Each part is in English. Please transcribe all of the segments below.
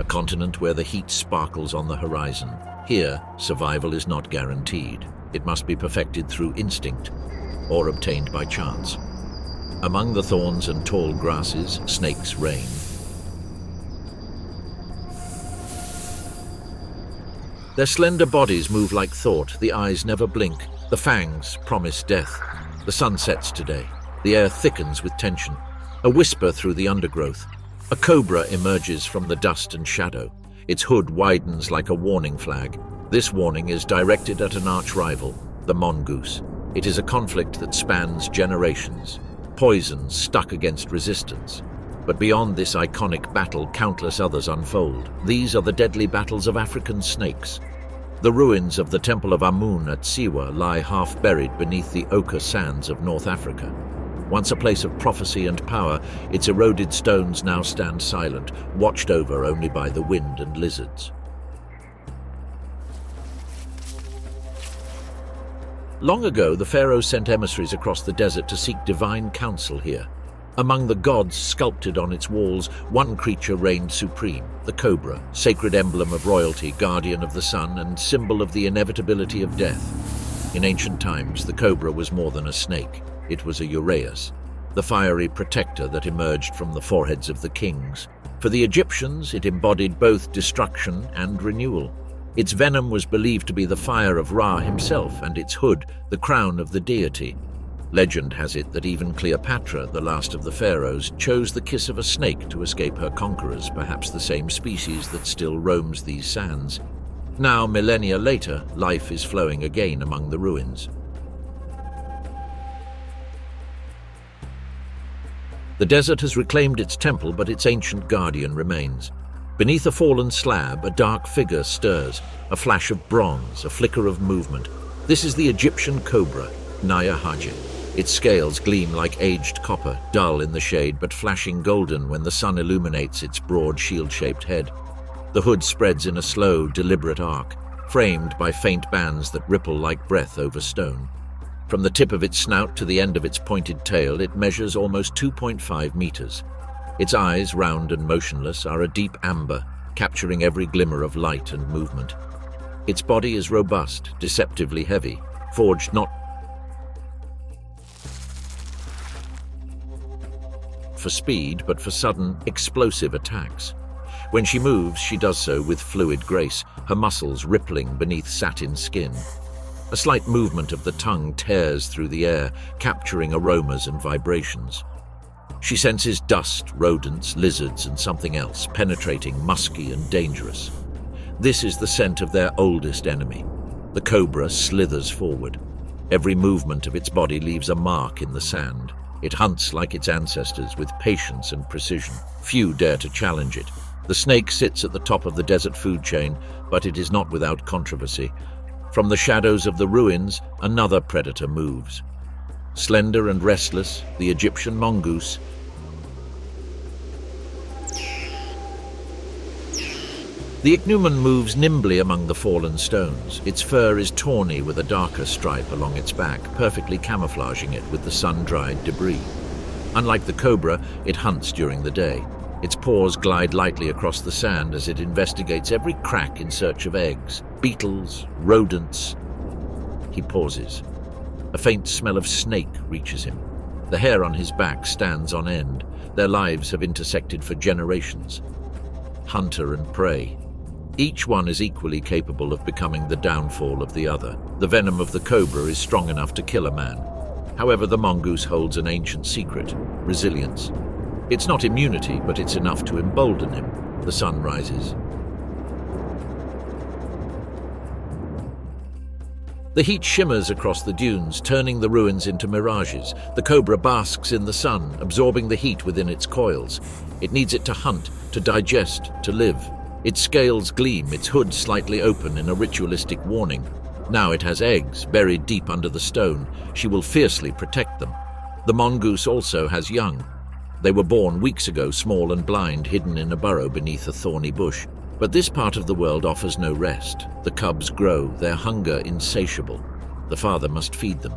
continent where the heat sparkles on the horizon. Here, survival is not guaranteed. It must be perfected through instinct or obtained by chance. Among the thorns and tall grasses, snakes reign. Their slender bodies move like thought, the eyes never blink. The fangs promise death. The sun sets today. The air thickens with tension. A whisper through the undergrowth. A cobra emerges from the dust and shadow. Its hood widens like a warning flag. This warning is directed at an arch-rival, the mongoose. It is a conflict that spans generations. Poison stuck against resistance. But beyond this iconic battle, countless others unfold. These are the deadly battles of African snakes. The ruins of the Temple of Amun at Siwa lie half-buried beneath the ochre sands of North Africa. Once a place of prophecy and power, its eroded stones now stand silent, watched over only by the wind and lizards. Long ago, the pharaohs sent emissaries across the desert to seek divine counsel here. Among the gods sculpted on its walls, one creature reigned supreme, the cobra, sacred emblem of royalty, guardian of the sun, and symbol of the inevitability of death. In ancient times, the cobra was more than a snake. It was a uraeus, the fiery protector that emerged from the foreheads of the kings. For the Egyptians, it embodied both destruction and renewal. Its venom was believed to be the fire of Ra himself, and its hood, the crown of the deity. Legend has it that even Cleopatra, the last of the pharaohs, chose the kiss of a snake to escape her conquerors, perhaps the same species that still roams these sands. Now, millennia later, life is flowing again among the ruins. The desert has reclaimed its temple, but its ancient guardian remains. Beneath a fallen slab, a dark figure stirs, a flash of bronze, a flicker of movement. This is the Egyptian cobra, Naya Hajit. Its scales gleam like aged copper, dull in the shade but flashing golden when the sun illuminates its broad shield-shaped head. The hood spreads in a slow, deliberate arc, framed by faint bands that ripple like breath over stone. From the tip of its snout to the end of its pointed tail, it measures almost 2.5 meters. Its eyes, round and motionless, are a deep amber, capturing every glimmer of light and movement. Its body is robust, deceptively heavy, forged not for speed, but for sudden, explosive attacks. When she moves, she does so with fluid grace, her muscles rippling beneath satin skin. A slight movement of the tongue tears through the air, capturing aromas and vibrations. She senses dust, rodents, lizards, and something else, penetrating, musky and dangerous. This is the scent of their oldest enemy. The cobra slithers forward. Every movement of its body leaves a mark in the sand. It hunts like its ancestors, with patience and precision. Few dare to challenge it. The snake sits at the top of the desert food chain, but it is not without controversy. From the shadows of the ruins, another predator moves. Slender and restless, the Egyptian mongoose. The ichneumon moves nimbly among the fallen stones. Its fur is tawny with a darker stripe along its back, perfectly camouflaging it with the sun-dried debris. Unlike the cobra, it hunts during the day. Its paws glide lightly across the sand as it investigates every crack in search of eggs, beetles, rodents. He pauses. A faint smell of snake reaches him. The hair on his back stands on end. Their lives have intersected for generations. Hunter and prey. Each one is equally capable of becoming the downfall of the other. The venom of the cobra is strong enough to kill a man. However, the mongoose holds an ancient secret: resilience. It's not immunity, but it's enough to embolden him. The sun rises. The heat shimmers across the dunes, turning the ruins into mirages. The cobra basks in the sun, absorbing the heat within its coils. It needs it to hunt, to digest, to live. Its scales gleam, its hood slightly open in a ritualistic warning. Now it has eggs, buried deep under the stone. She will fiercely protect them. The mongoose also has young. They were born weeks ago, small and blind, hidden in a burrow beneath a thorny bush. But this part of the world offers no rest. The cubs grow, their hunger insatiable. The father must feed them.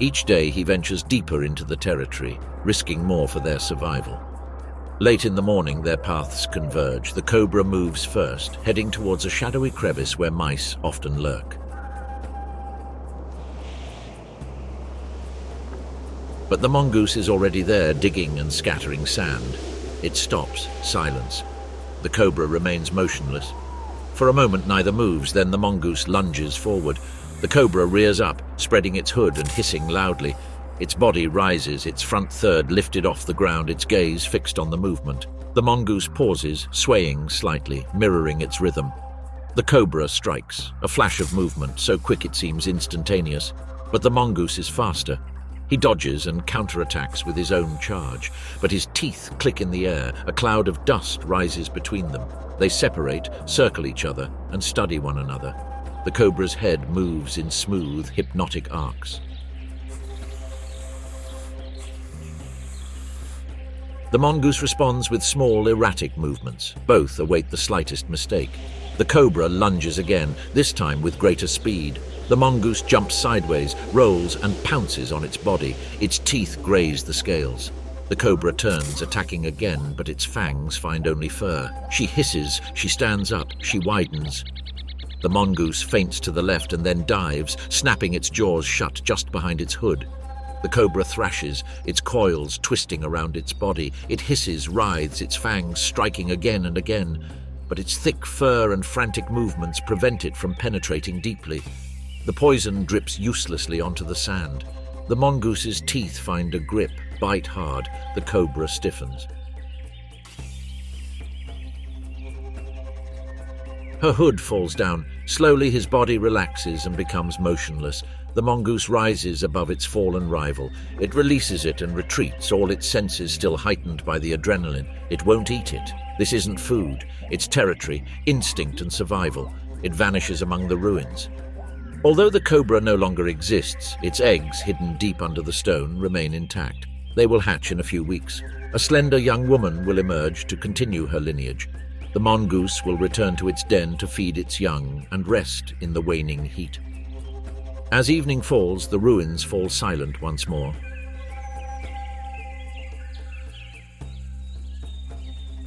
Each day he ventures deeper into the territory, risking more for their survival. Late in the morning, their paths converge. The cobra moves first, heading towards a shadowy crevice where mice often lurk. But the mongoose is already there, digging and scattering sand. It stops, silence. The cobra remains motionless. For a moment, neither moves, then the mongoose lunges forward. The cobra rears up, spreading its hood and hissing loudly. Its body rises, its front third lifted off the ground, its gaze fixed on the movement. The mongoose pauses, swaying slightly, mirroring its rhythm. The cobra strikes, a flash of movement, so quick it seems instantaneous. But the mongoose is faster. He dodges and counterattacks with his own charge, but his teeth click in the air. A cloud of dust rises between them. They separate, circle each other, and study one another. The cobra's head moves in smooth, hypnotic arcs. The mongoose responds with small, erratic movements. Both await the slightest mistake. The cobra lunges again, this time with greater speed. The mongoose jumps sideways, rolls, and pounces on its body. Its teeth graze the scales. The cobra turns, attacking again, but its fangs find only fur. She hisses, she stands up, she widens. The mongoose feints to the left and then dives, snapping its jaws shut just behind its hood. The cobra thrashes, its coils twisting around its body. It hisses, writhes, its fangs striking again and again. But its thick fur and frantic movements prevent it from penetrating deeply. The poison drips uselessly onto the sand. The mongoose's teeth find a grip, bite hard. The cobra stiffens. Her hood falls down. Slowly his body relaxes and becomes motionless. The mongoose rises above its fallen rival. It releases it and retreats, all its senses still heightened by the adrenaline. It won't eat it. This isn't food. It's territory, instinct and survival. It vanishes among the ruins. Although the cobra no longer exists, its eggs, hidden deep under the stone, remain intact. They will hatch in a few weeks. A slender young woman will emerge to continue her lineage. The mongoose will return to its den to feed its young and rest in the waning heat. As evening falls, the ruins fall silent once more.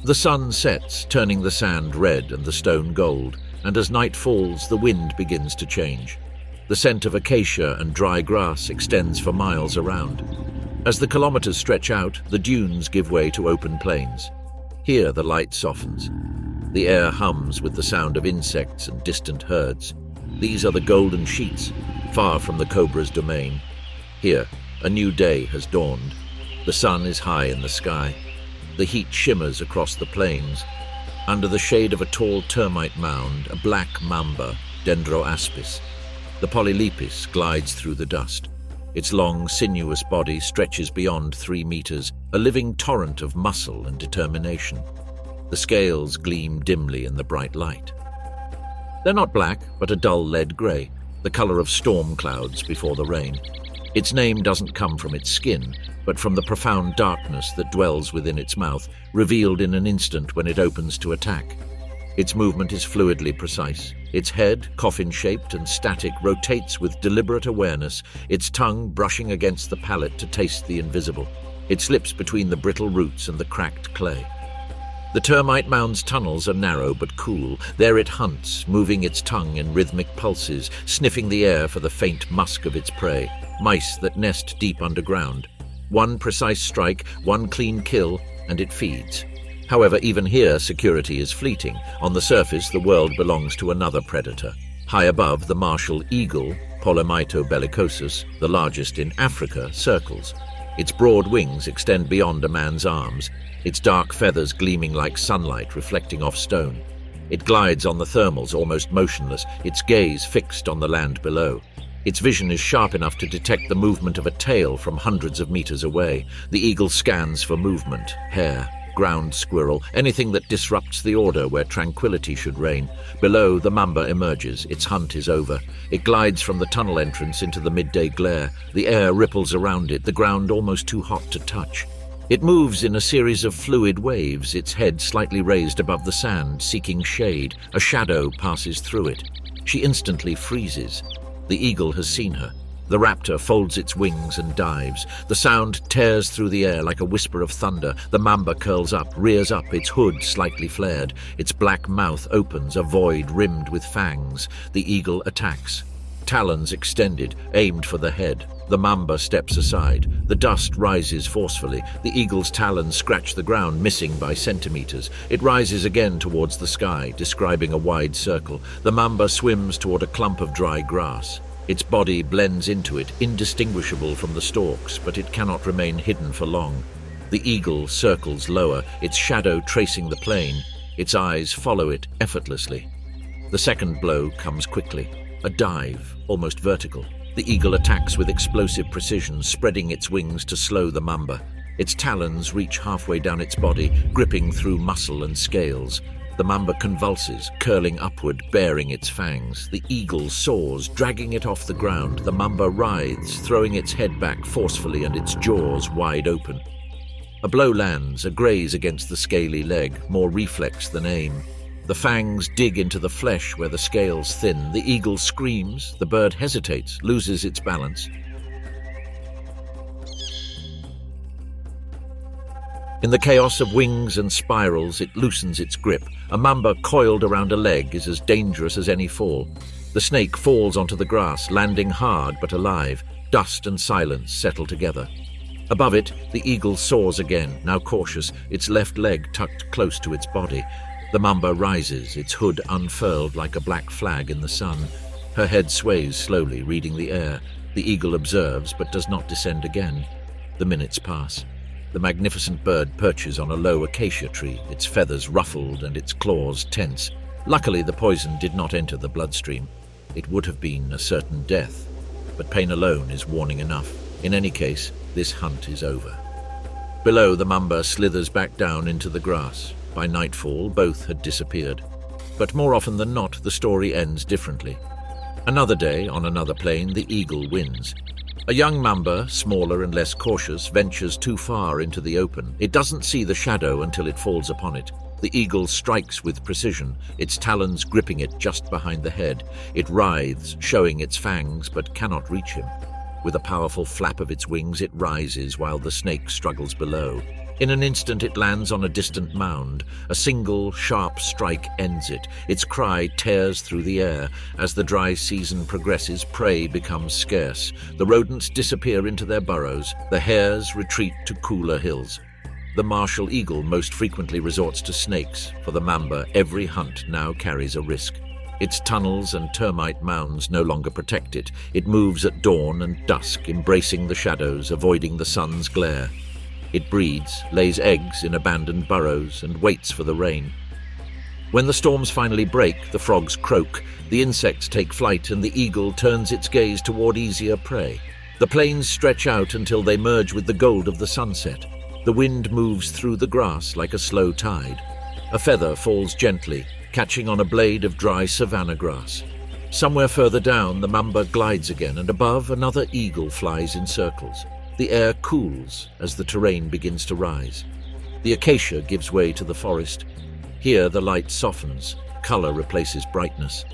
The sun sets, turning the sand red and the stone gold, and as night falls, the wind begins to change. The scent of acacia and dry grass extends for miles around. As the kilometers stretch out, the dunes give way to open plains. Here the light softens. The air hums with the sound of insects and distant herds. These are the golden sheets, far from the cobra's domain. Here, a new day has dawned. The sun is high in the sky. The heat shimmers across the plains. Under the shade of a tall termite mound, a black mamba, Dendroaspis. The polylepis glides through the dust. Its long, sinuous body stretches beyond 3 meters, a living torrent of muscle and determination. The scales gleam dimly in the bright light. They're not black, but a dull lead grey, the color of storm clouds before the rain. Its name doesn't come from its skin, but from the profound darkness that dwells within its mouth, revealed in an instant when it opens to attack. Its movement is fluidly precise. Its head, coffin-shaped and static, rotates with deliberate awareness, its tongue brushing against the palate to taste the invisible. It slips between the brittle roots and the cracked clay. The termite mound's tunnels are narrow but cool. There it hunts, moving its tongue in rhythmic pulses, sniffing the air for the faint musk of its prey, mice that nest deep underground. One precise strike, one clean kill, and it feeds. However, even here, security is fleeting. On the surface, the world belongs to another predator. High above, the martial eagle, Polymito bellicosus, the largest in Africa, circles. Its broad wings extend beyond a man's arms, its dark feathers gleaming like sunlight reflecting off stone. It glides on the thermals, almost motionless, its gaze fixed on the land below. Its vision is sharp enough to detect the movement of a tail from hundreds of meters away. The eagle scans for movement, hare, ground squirrel, anything that disrupts the order where tranquility should reign. Below, the mamba emerges. Its hunt is over. It glides from the tunnel entrance into the midday glare. The air ripples around it, the ground almost too hot to touch. It moves in a series of fluid waves, its head slightly raised above the sand, seeking shade. A shadow passes through it. She instantly freezes. The eagle has seen her. The raptor folds its wings and dives. The sound tears through the air like a whisper of thunder. The mamba curls up, rears up, its hood slightly flared. Its black mouth opens, a void rimmed with fangs. The eagle attacks. Talons extended, aimed for the head. The mamba steps aside. The dust rises forcefully. The eagle's talons scratch the ground, missing by centimeters. It rises again towards the sky, describing a wide circle. The mamba swims toward a clump of dry grass. Its body blends into it, indistinguishable from the stalks, but it cannot remain hidden for long. The eagle circles lower, its shadow tracing the plain. Its eyes follow it effortlessly. The second blow comes quickly. A dive, almost vertical. The eagle attacks with explosive precision, spreading its wings to slow the mamba. Its talons reach halfway down its body, gripping through muscle and scales. The mamba convulses, curling upward, baring its fangs. The eagle soars, dragging it off the ground. The mamba writhes, throwing its head back forcefully and its jaws wide open. A blow lands, a graze against the scaly leg, more reflex than aim. The fangs dig into the flesh where the scales thin. The eagle screams. The bird hesitates, loses its balance. In the chaos of wings and spirals, it loosens its grip. A mamba coiled around a leg is as dangerous as any fall. The snake falls onto the grass, landing hard but alive. Dust and silence settle together. Above it, the eagle soars again, now cautious, its left leg tucked close to its body. The mamba rises, its hood unfurled like a black flag in the sun. Her head sways slowly, reading the air. The eagle observes, but does not descend again. The minutes pass. The magnificent bird perches on a low acacia tree, its feathers ruffled and its claws tense. Luckily, the poison did not enter the bloodstream. It would have been a certain death, but pain alone is warning enough. In any case, this hunt is over. Below, the mamba slithers back down into the grass. By nightfall, both had disappeared. But more often than not, the story ends differently. Another day, on another plain, the eagle wins. A young mamba, smaller and less cautious, ventures too far into the open. It doesn't see the shadow until it falls upon it. The eagle strikes with precision, its talons gripping it just behind the head. It writhes, showing its fangs, but cannot reach him. With a powerful flap of its wings, it rises while the snake struggles below. In an instant, it lands on a distant mound. A single, sharp strike ends it. Its cry tears through the air. As the dry season progresses, prey becomes scarce. The rodents disappear into their burrows. The hares retreat to cooler hills. The martial eagle most frequently resorts to snakes. For the mamba, every hunt now carries a risk. Its tunnels and termite mounds no longer protect it. It moves at dawn and dusk, embracing the shadows, avoiding the sun's glare. It breeds, lays eggs in abandoned burrows, and waits for the rain. When the storms finally break, the frogs croak, the insects take flight, and the eagle turns its gaze toward easier prey. The plains stretch out until they merge with the gold of the sunset. The wind moves through the grass like a slow tide. A feather falls gently, catching on a blade of dry savanna grass. Somewhere further down, the mamba glides again, and above, another eagle flies in circles. The air cools as the terrain begins to rise. The acacia gives way to the forest. Here the light softens, color replaces brightness.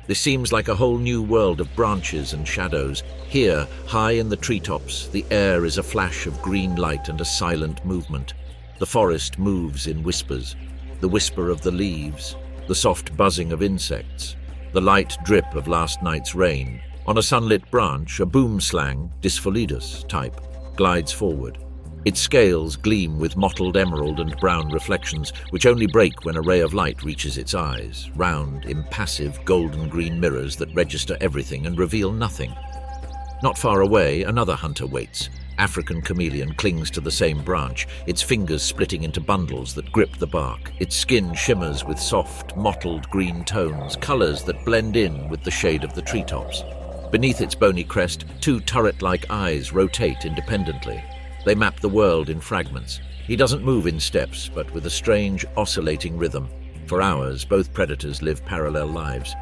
This seems like a whole new world of branches and shadows. Here, high in the treetops, the air is a flash of green light and a silent movement. The forest moves in whispers, the whisper of the leaves, the soft buzzing of insects, the light drip of last night's rain. On a sunlit branch, a boomslang, Dysphalidus type, glides forward. Its scales gleam with mottled emerald and brown reflections, which only break when a ray of light reaches its eyes, round, impassive, golden-green mirrors that register everything and reveal nothing. Not far away, another hunter waits. African chameleon clings to the same branch, its fingers splitting into bundles that grip the bark. Its skin shimmers with soft, mottled green tones, colors that blend in with the shade of the treetops. Beneath its bony crest, two turret-like eyes rotate independently. They map the world in fragments. He doesn't move in steps, but with a strange, oscillating rhythm. For hours, both predators live parallel lives.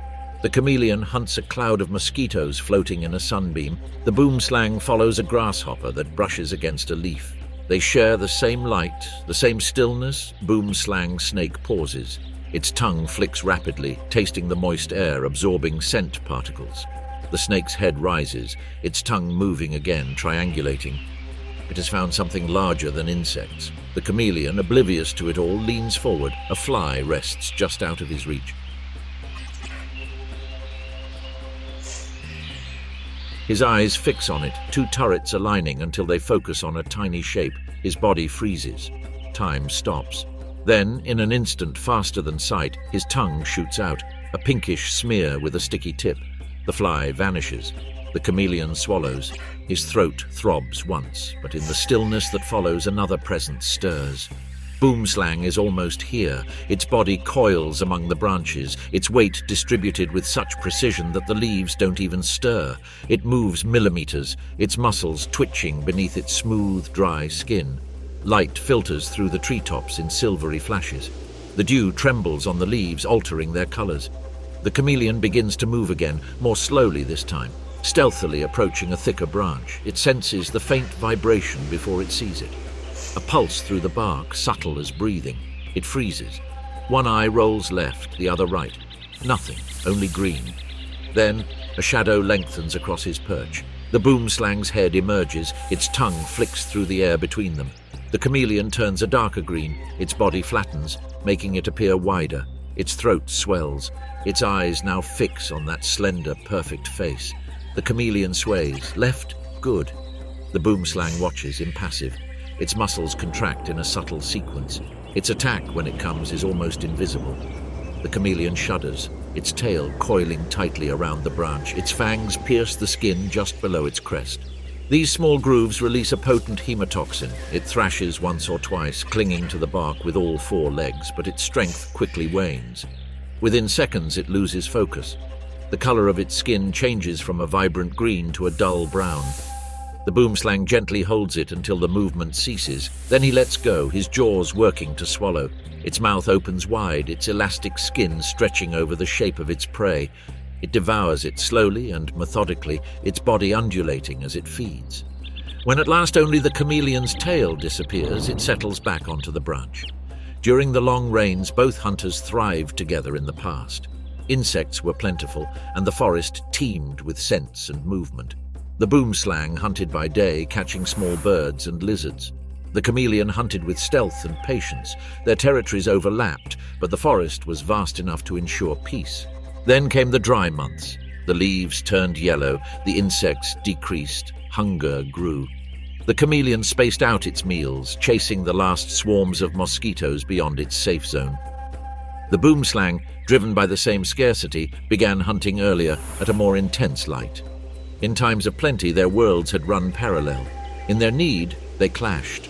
The chameleon hunts a cloud of mosquitoes floating in a sunbeam. The boomslang follows a grasshopper that brushes against a leaf. They share the same light, the same stillness. Boomslang snake pauses. Its tongue flicks rapidly, tasting the moist air, absorbing scent particles. The snake's head rises, its tongue moving again, triangulating. It has found something larger than insects. The chameleon, oblivious to it all, leans forward. A fly rests just out of his reach. His eyes fix on it, two turrets aligning until they focus on a tiny shape. His body freezes. Time stops. Then, in an instant faster than sight, his tongue shoots out, a pinkish smear with a sticky tip. The fly vanishes. The chameleon swallows. His throat throbs once, but in the stillness that follows, another presence stirs. Boomslang is almost here. Its body coils among the branches, its weight distributed with such precision that the leaves don't even stir. It moves millimeters, its muscles twitching beneath its smooth, dry skin. Light filters through the treetops in silvery flashes. The dew trembles on the leaves, altering their colors. The chameleon begins to move again, more slowly this time, stealthily approaching a thicker branch. It senses the faint vibration before it sees it. A pulse through the bark, subtle as breathing. It freezes. One eye rolls left, the other right. Nothing, only green. Then, a shadow lengthens across his perch. The boomslang's head emerges, its tongue flicks through the air between them. The chameleon turns a darker green, its body flattens, making it appear wider. Its throat swells. Its eyes now fix on that slender, perfect face. The chameleon sways. Left, good. The boomslang watches, impassive. Its muscles contract in a subtle sequence. Its attack, when it comes, is almost invisible. The chameleon shudders, its tail coiling tightly around the branch. Its fangs pierce the skin just below its crest. These small grooves release a potent hemotoxin. It thrashes once or twice, clinging to the bark with all four legs, but its strength quickly wanes. Within seconds, it loses focus. The color of its skin changes from a vibrant green to a dull brown. The boomslang gently holds it until the movement ceases. Then he lets go, his jaws working to swallow. Its mouth opens wide, its elastic skin stretching over the shape of its prey. It devours it slowly and methodically, its body undulating as it feeds. When at last only the chameleon's tail disappears, it settles back onto the branch. During the long rains, both hunters thrived together in the past. Insects were plentiful, and the forest teemed with scents and movement. The boomslang hunted by day, catching small birds and lizards. The chameleon hunted with stealth and patience. Their territories overlapped, but the forest was vast enough to ensure peace. Then came the dry months. The leaves turned yellow, the insects decreased, hunger grew. The chameleon spaced out its meals, chasing the last swarms of mosquitoes beyond its safe zone. The boomslang, driven by the same scarcity, began hunting earlier at a more intense light. In times of plenty, their worlds had run parallel. In their need, they clashed.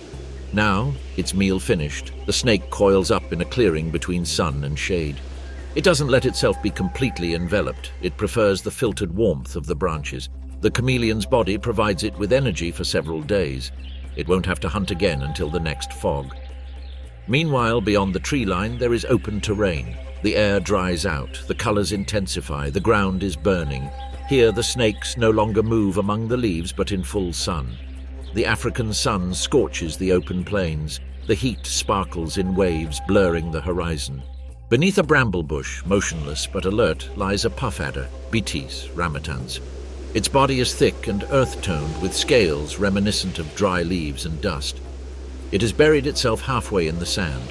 Now, its meal finished, the snake coils up in a clearing between sun and shade. It doesn't let itself be completely enveloped. It prefers the filtered warmth of the branches. The chameleon's body provides it with energy for several days. It won't have to hunt again until the next fog. Meanwhile, beyond the tree line, there is open terrain. The air dries out, the colors intensify, the ground is burning. Here, the snakes no longer move among the leaves, but in full sun. The African sun scorches the open plains. The heat sparkles in waves, blurring the horizon. Beneath a bramble bush, motionless but alert, lies a puff adder, Bitis ramatans. Its body is thick and earth-toned, with scales reminiscent of dry leaves and dust. It has buried itself halfway in the sand.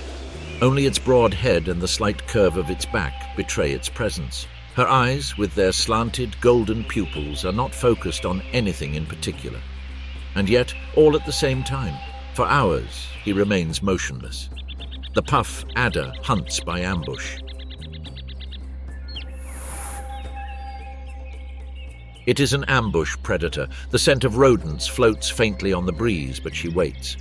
Only its broad head and the slight curve of its back betray its presence. Her eyes, with their slanted golden pupils, are not focused on anything in particular. And yet, all at the same time, for hours, he remains motionless. The puff adder hunts by ambush. It is an ambush predator. The scent of rodents floats faintly on the breeze, but she waits.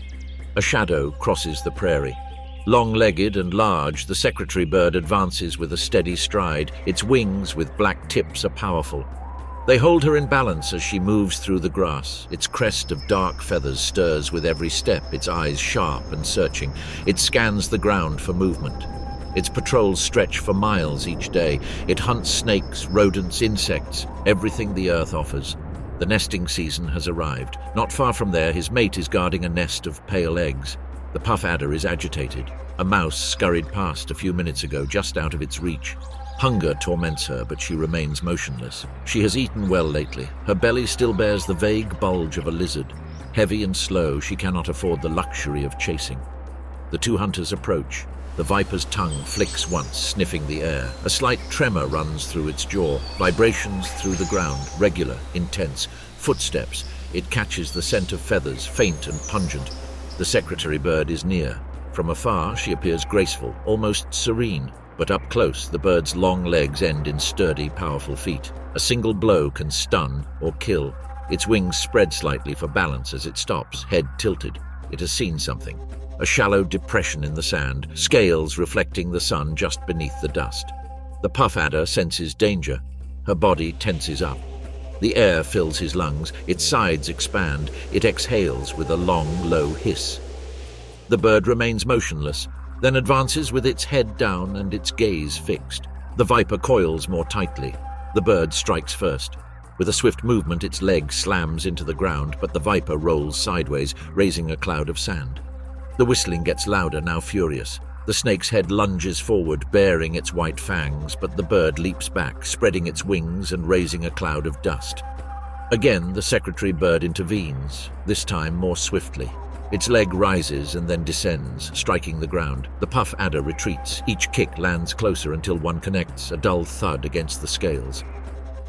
A shadow crosses the prairie. Long-legged and large, the secretary bird advances with a steady stride. Its wings with black tips are powerful. They hold her in balance as she moves through the grass. Its crest of dark feathers stirs with every step, its eyes sharp and searching. It scans the ground for movement. Its patrols stretch for miles each day. It hunts snakes, rodents, insects, everything the earth offers. The nesting season has arrived. Not far from there, his mate is guarding a nest of pale eggs. The puff adder is agitated. A mouse scurried past a few minutes ago, just out of its reach. Hunger torments her, but she remains motionless. She has eaten well lately. Her belly still bears the vague bulge of a lizard. Heavy and slow, she cannot afford the luxury of chasing. The two hunters approach. The viper's tongue flicks once, sniffing the air. A slight tremor runs through its jaw. Vibrations through the ground, regular, intense. Footsteps. It catches the scent of feathers, faint and pungent. The secretary bird is near. From afar, she appears graceful, almost serene. But up close, the bird's long legs end in sturdy, powerful feet. A single blow can stun or kill. Its wings spread slightly for balance as it stops, head tilted. It has seen something. A shallow depression in the sand, scales reflecting the sun just beneath the dust. The puff adder senses danger. Her body tenses up. The air fills his lungs, its sides expand. It exhales with a long, low hiss. The bird remains motionless, then advances with its head down and its gaze fixed. The viper coils more tightly. The bird strikes first. With a swift movement, its leg slams into the ground, but the viper rolls sideways, raising a cloud of sand. The whistling gets louder, now furious. The snake's head lunges forward, baring its white fangs, but the bird leaps back, spreading its wings and raising a cloud of dust. Again, the secretary bird intervenes, this time more swiftly. Its leg rises and then descends, striking the ground. The puff adder retreats. Each kick lands closer until one connects, a dull thud against the scales.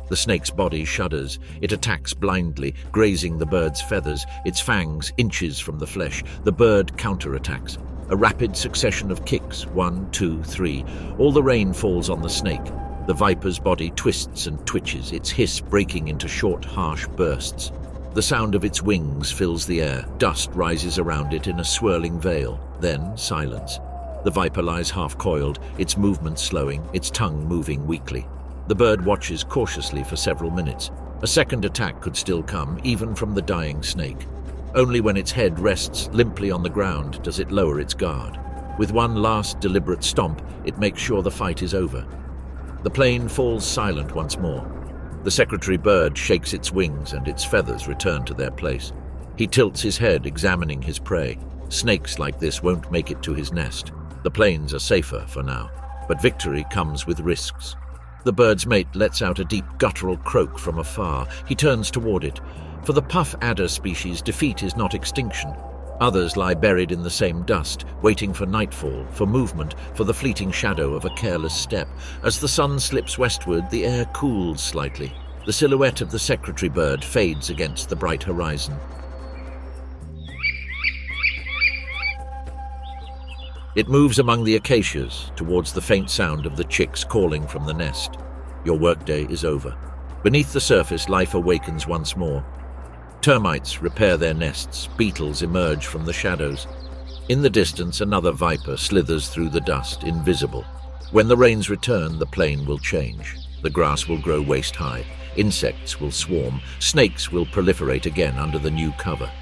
The snake's body shudders. It attacks blindly, grazing the bird's feathers, its fangs inches from the flesh. The bird counterattacks. A rapid succession of kicks, 1, 2, 3. All the rain falls on the snake. The viper's body twists and twitches, its hiss breaking into short, harsh bursts. The sound of its wings fills the air. Dust rises around it in a swirling veil. Then silence. The viper lies half-coiled, its movements slowing, its tongue moving weakly. The bird watches cautiously for several minutes. A second attack could still come, even from the dying snake. Only when its head rests limply on the ground does it lower its guard. With one last deliberate stomp, it makes sure the fight is over. The plane falls silent once more. The secretary bird shakes its wings and its feathers return to their place. He tilts his head, examining his prey. Snakes like this won't make it to his nest. The plains are safer for now, but victory comes with risks. The bird's mate lets out a deep guttural croak from afar. He turns toward it. For the puff adder species, defeat is not extinction. Others lie buried in the same dust, waiting for nightfall, for movement, for the fleeting shadow of a careless step. As the sun slips westward, the air cools slightly. The silhouette of the secretary bird fades against the bright horizon. It moves among the acacias, towards the faint sound of the chicks calling from the nest. Your workday is over. Beneath the surface, life awakens once more. Termites repair their nests, beetles emerge from the shadows. In the distance, another viper slithers through the dust, invisible. When the rains return, the plain will change. The grass will grow waist-high. Insects will swarm. Snakes will proliferate again under the new cover.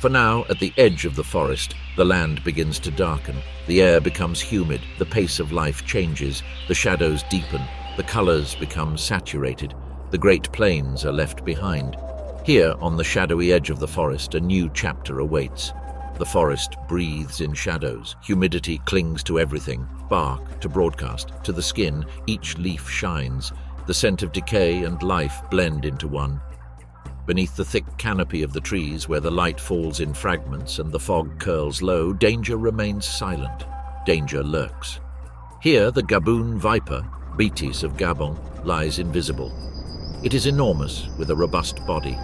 For now, at the edge of the forest, the land begins to darken. The air becomes humid, the pace of life changes, the shadows deepen, the colors become saturated. The great plains are left behind. Here, on the shadowy edge of the forest, a new chapter awaits. The forest breathes in shadows. Humidity clings to everything, bark to broadcast, to the skin. Each leaf shines. The scent of decay and life blend into one. Beneath the thick canopy of the trees, where the light falls in fragments and the fog curls low, danger remains silent. Danger lurks. Here, the Gaboon viper, Betis of Gabon, lies invisible. It is enormous, with a robust body.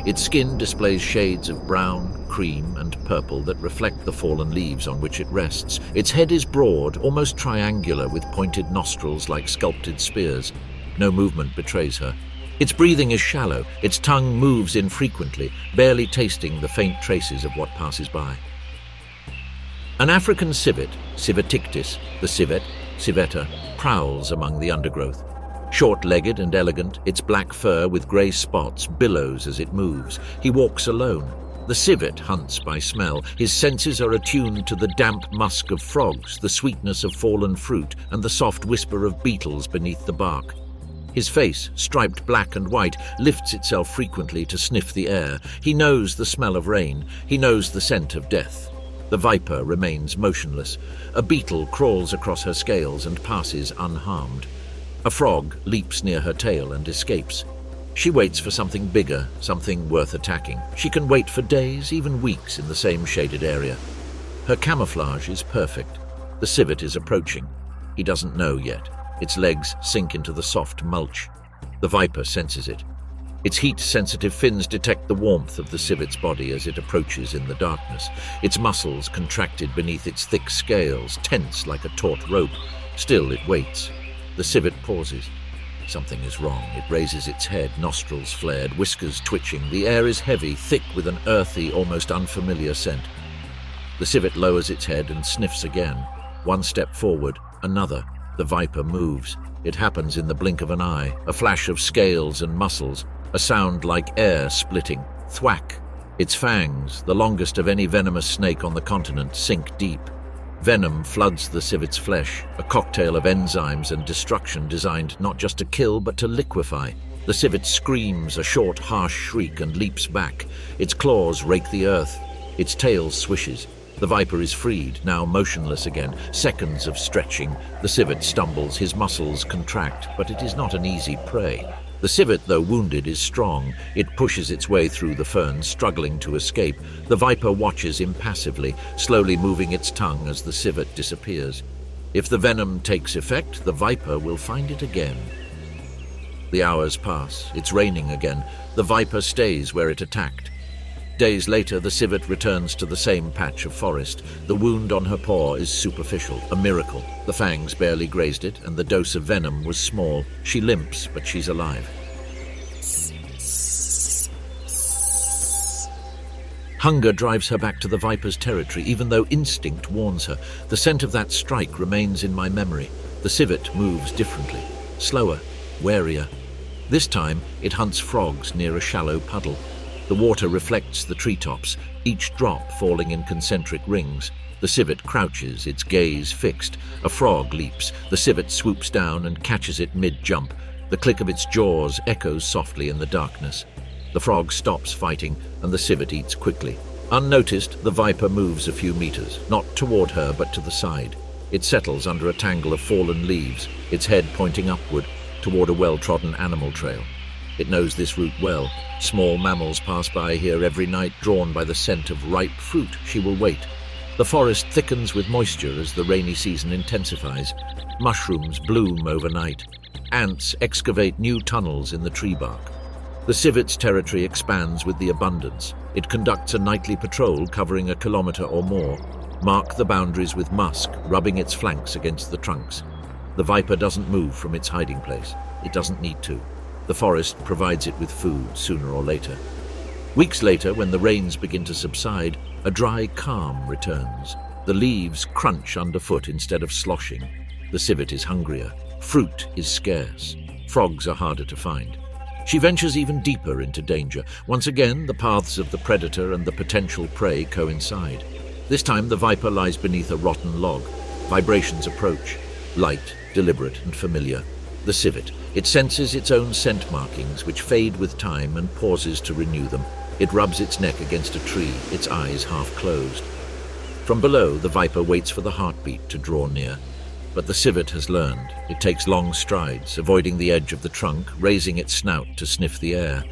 Its skin displays shades of brown, cream, and purple that reflect the fallen leaves on which it rests. Its head is broad, almost triangular, with pointed nostrils like sculpted spears. No movement betrays her. Its breathing is shallow, its tongue moves infrequently, barely tasting the faint traces of what passes by. An African civet, Civetictis, the civet, civetta, prowls among the undergrowth. Short-legged and elegant, its black fur with grey spots billows as it moves. He walks alone. The civet hunts by smell. His senses are attuned to the damp musk of frogs, the sweetness of fallen fruit, and the soft whisper of beetles beneath the bark. His face, striped black and white, lifts itself frequently to sniff the air. He knows the smell of rain. He knows the scent of death. The viper remains motionless. A beetle crawls across her scales and passes unharmed. A frog leaps near her tail and escapes. She waits for something bigger, something worth attacking. She can wait for days, even weeks, in the same shaded area. Her camouflage is perfect. The civet is approaching. He doesn't know yet. Its legs sink into the soft mulch. The viper senses it. Its heat-sensitive fins detect the warmth of the civet's body as it approaches in the darkness. Its muscles contracted beneath its thick scales, tense like a taut rope. Still, it waits. The civet pauses. Something is wrong. It raises its head, nostrils flared, whiskers twitching. The air is heavy, thick with an earthy, almost unfamiliar scent. The civet lowers its head and sniffs again. One step forward, another. The viper moves. It happens in the blink of an eye, a flash of scales and muscles, a sound like air splitting. Thwack! Its fangs, the longest of any venomous snake on the continent, sink deep. Venom floods the civet's flesh, a cocktail of enzymes and destruction designed not just to kill but to liquefy. The civet screams a short, harsh shriek and leaps back. Its claws rake the earth. Its tail swishes. The viper is freed, now motionless again. Seconds of stretching. The civet stumbles, his muscles contract, but it is not an easy prey. The civet, though wounded, is strong. It pushes its way through the ferns, struggling to escape. The viper watches impassively, slowly moving its tongue as the civet disappears. If the venom takes effect, the viper will find it again. The hours pass. It's raining again. The viper stays where it attacked. Days later, the civet returns to the same patch of forest. The wound on her paw is superficial, a miracle. The fangs barely grazed it, and the dose of venom was small. She limps, but she's alive. Hunger drives her back to the viper's territory, even though instinct warns her. The scent of that strike remains in my memory. The civet moves differently, slower, warier. This time, it hunts frogs near a shallow puddle. The water reflects the treetops, each drop falling in concentric rings. The civet crouches, its gaze fixed. A frog leaps. The civet swoops down and catches it mid-jump. The click of its jaws echoes softly in the darkness. The frog stops fighting, and the civet eats quickly. Unnoticed, the viper moves a few meters, not toward her but to the side. It settles under a tangle of fallen leaves, its head pointing upward, toward a well-trodden animal trail. It knows this route well. Small mammals pass by here every night, drawn by the scent of ripe fruit. She will wait. The forest thickens with moisture as the rainy season intensifies. Mushrooms bloom overnight. Ants excavate new tunnels in the tree bark. The civet's territory expands with the abundance. It conducts a nightly patrol covering a kilometer or more. Mark the boundaries with musk, rubbing its flanks against the trunks. The viper doesn't move from its hiding place. It doesn't need to. The forest provides it with food sooner or later. Weeks later, when the rains begin to subside, a dry calm returns. The leaves crunch underfoot instead of sloshing. The civet is hungrier. Fruit is scarce. Frogs are harder to find. She ventures even deeper into danger. Once again, the paths of the predator and the potential prey coincide. This time, the viper lies beneath a rotten log. Vibrations approach. Light, deliberate, and familiar. The civet. It senses its own scent markings, which fade with time, and pauses to renew them. It rubs its neck against a tree, its eyes half closed. From below, the viper waits for the heartbeat to draw near. But the civet has learned. It takes long strides, avoiding the edge of the trunk, raising its snout to sniff the air.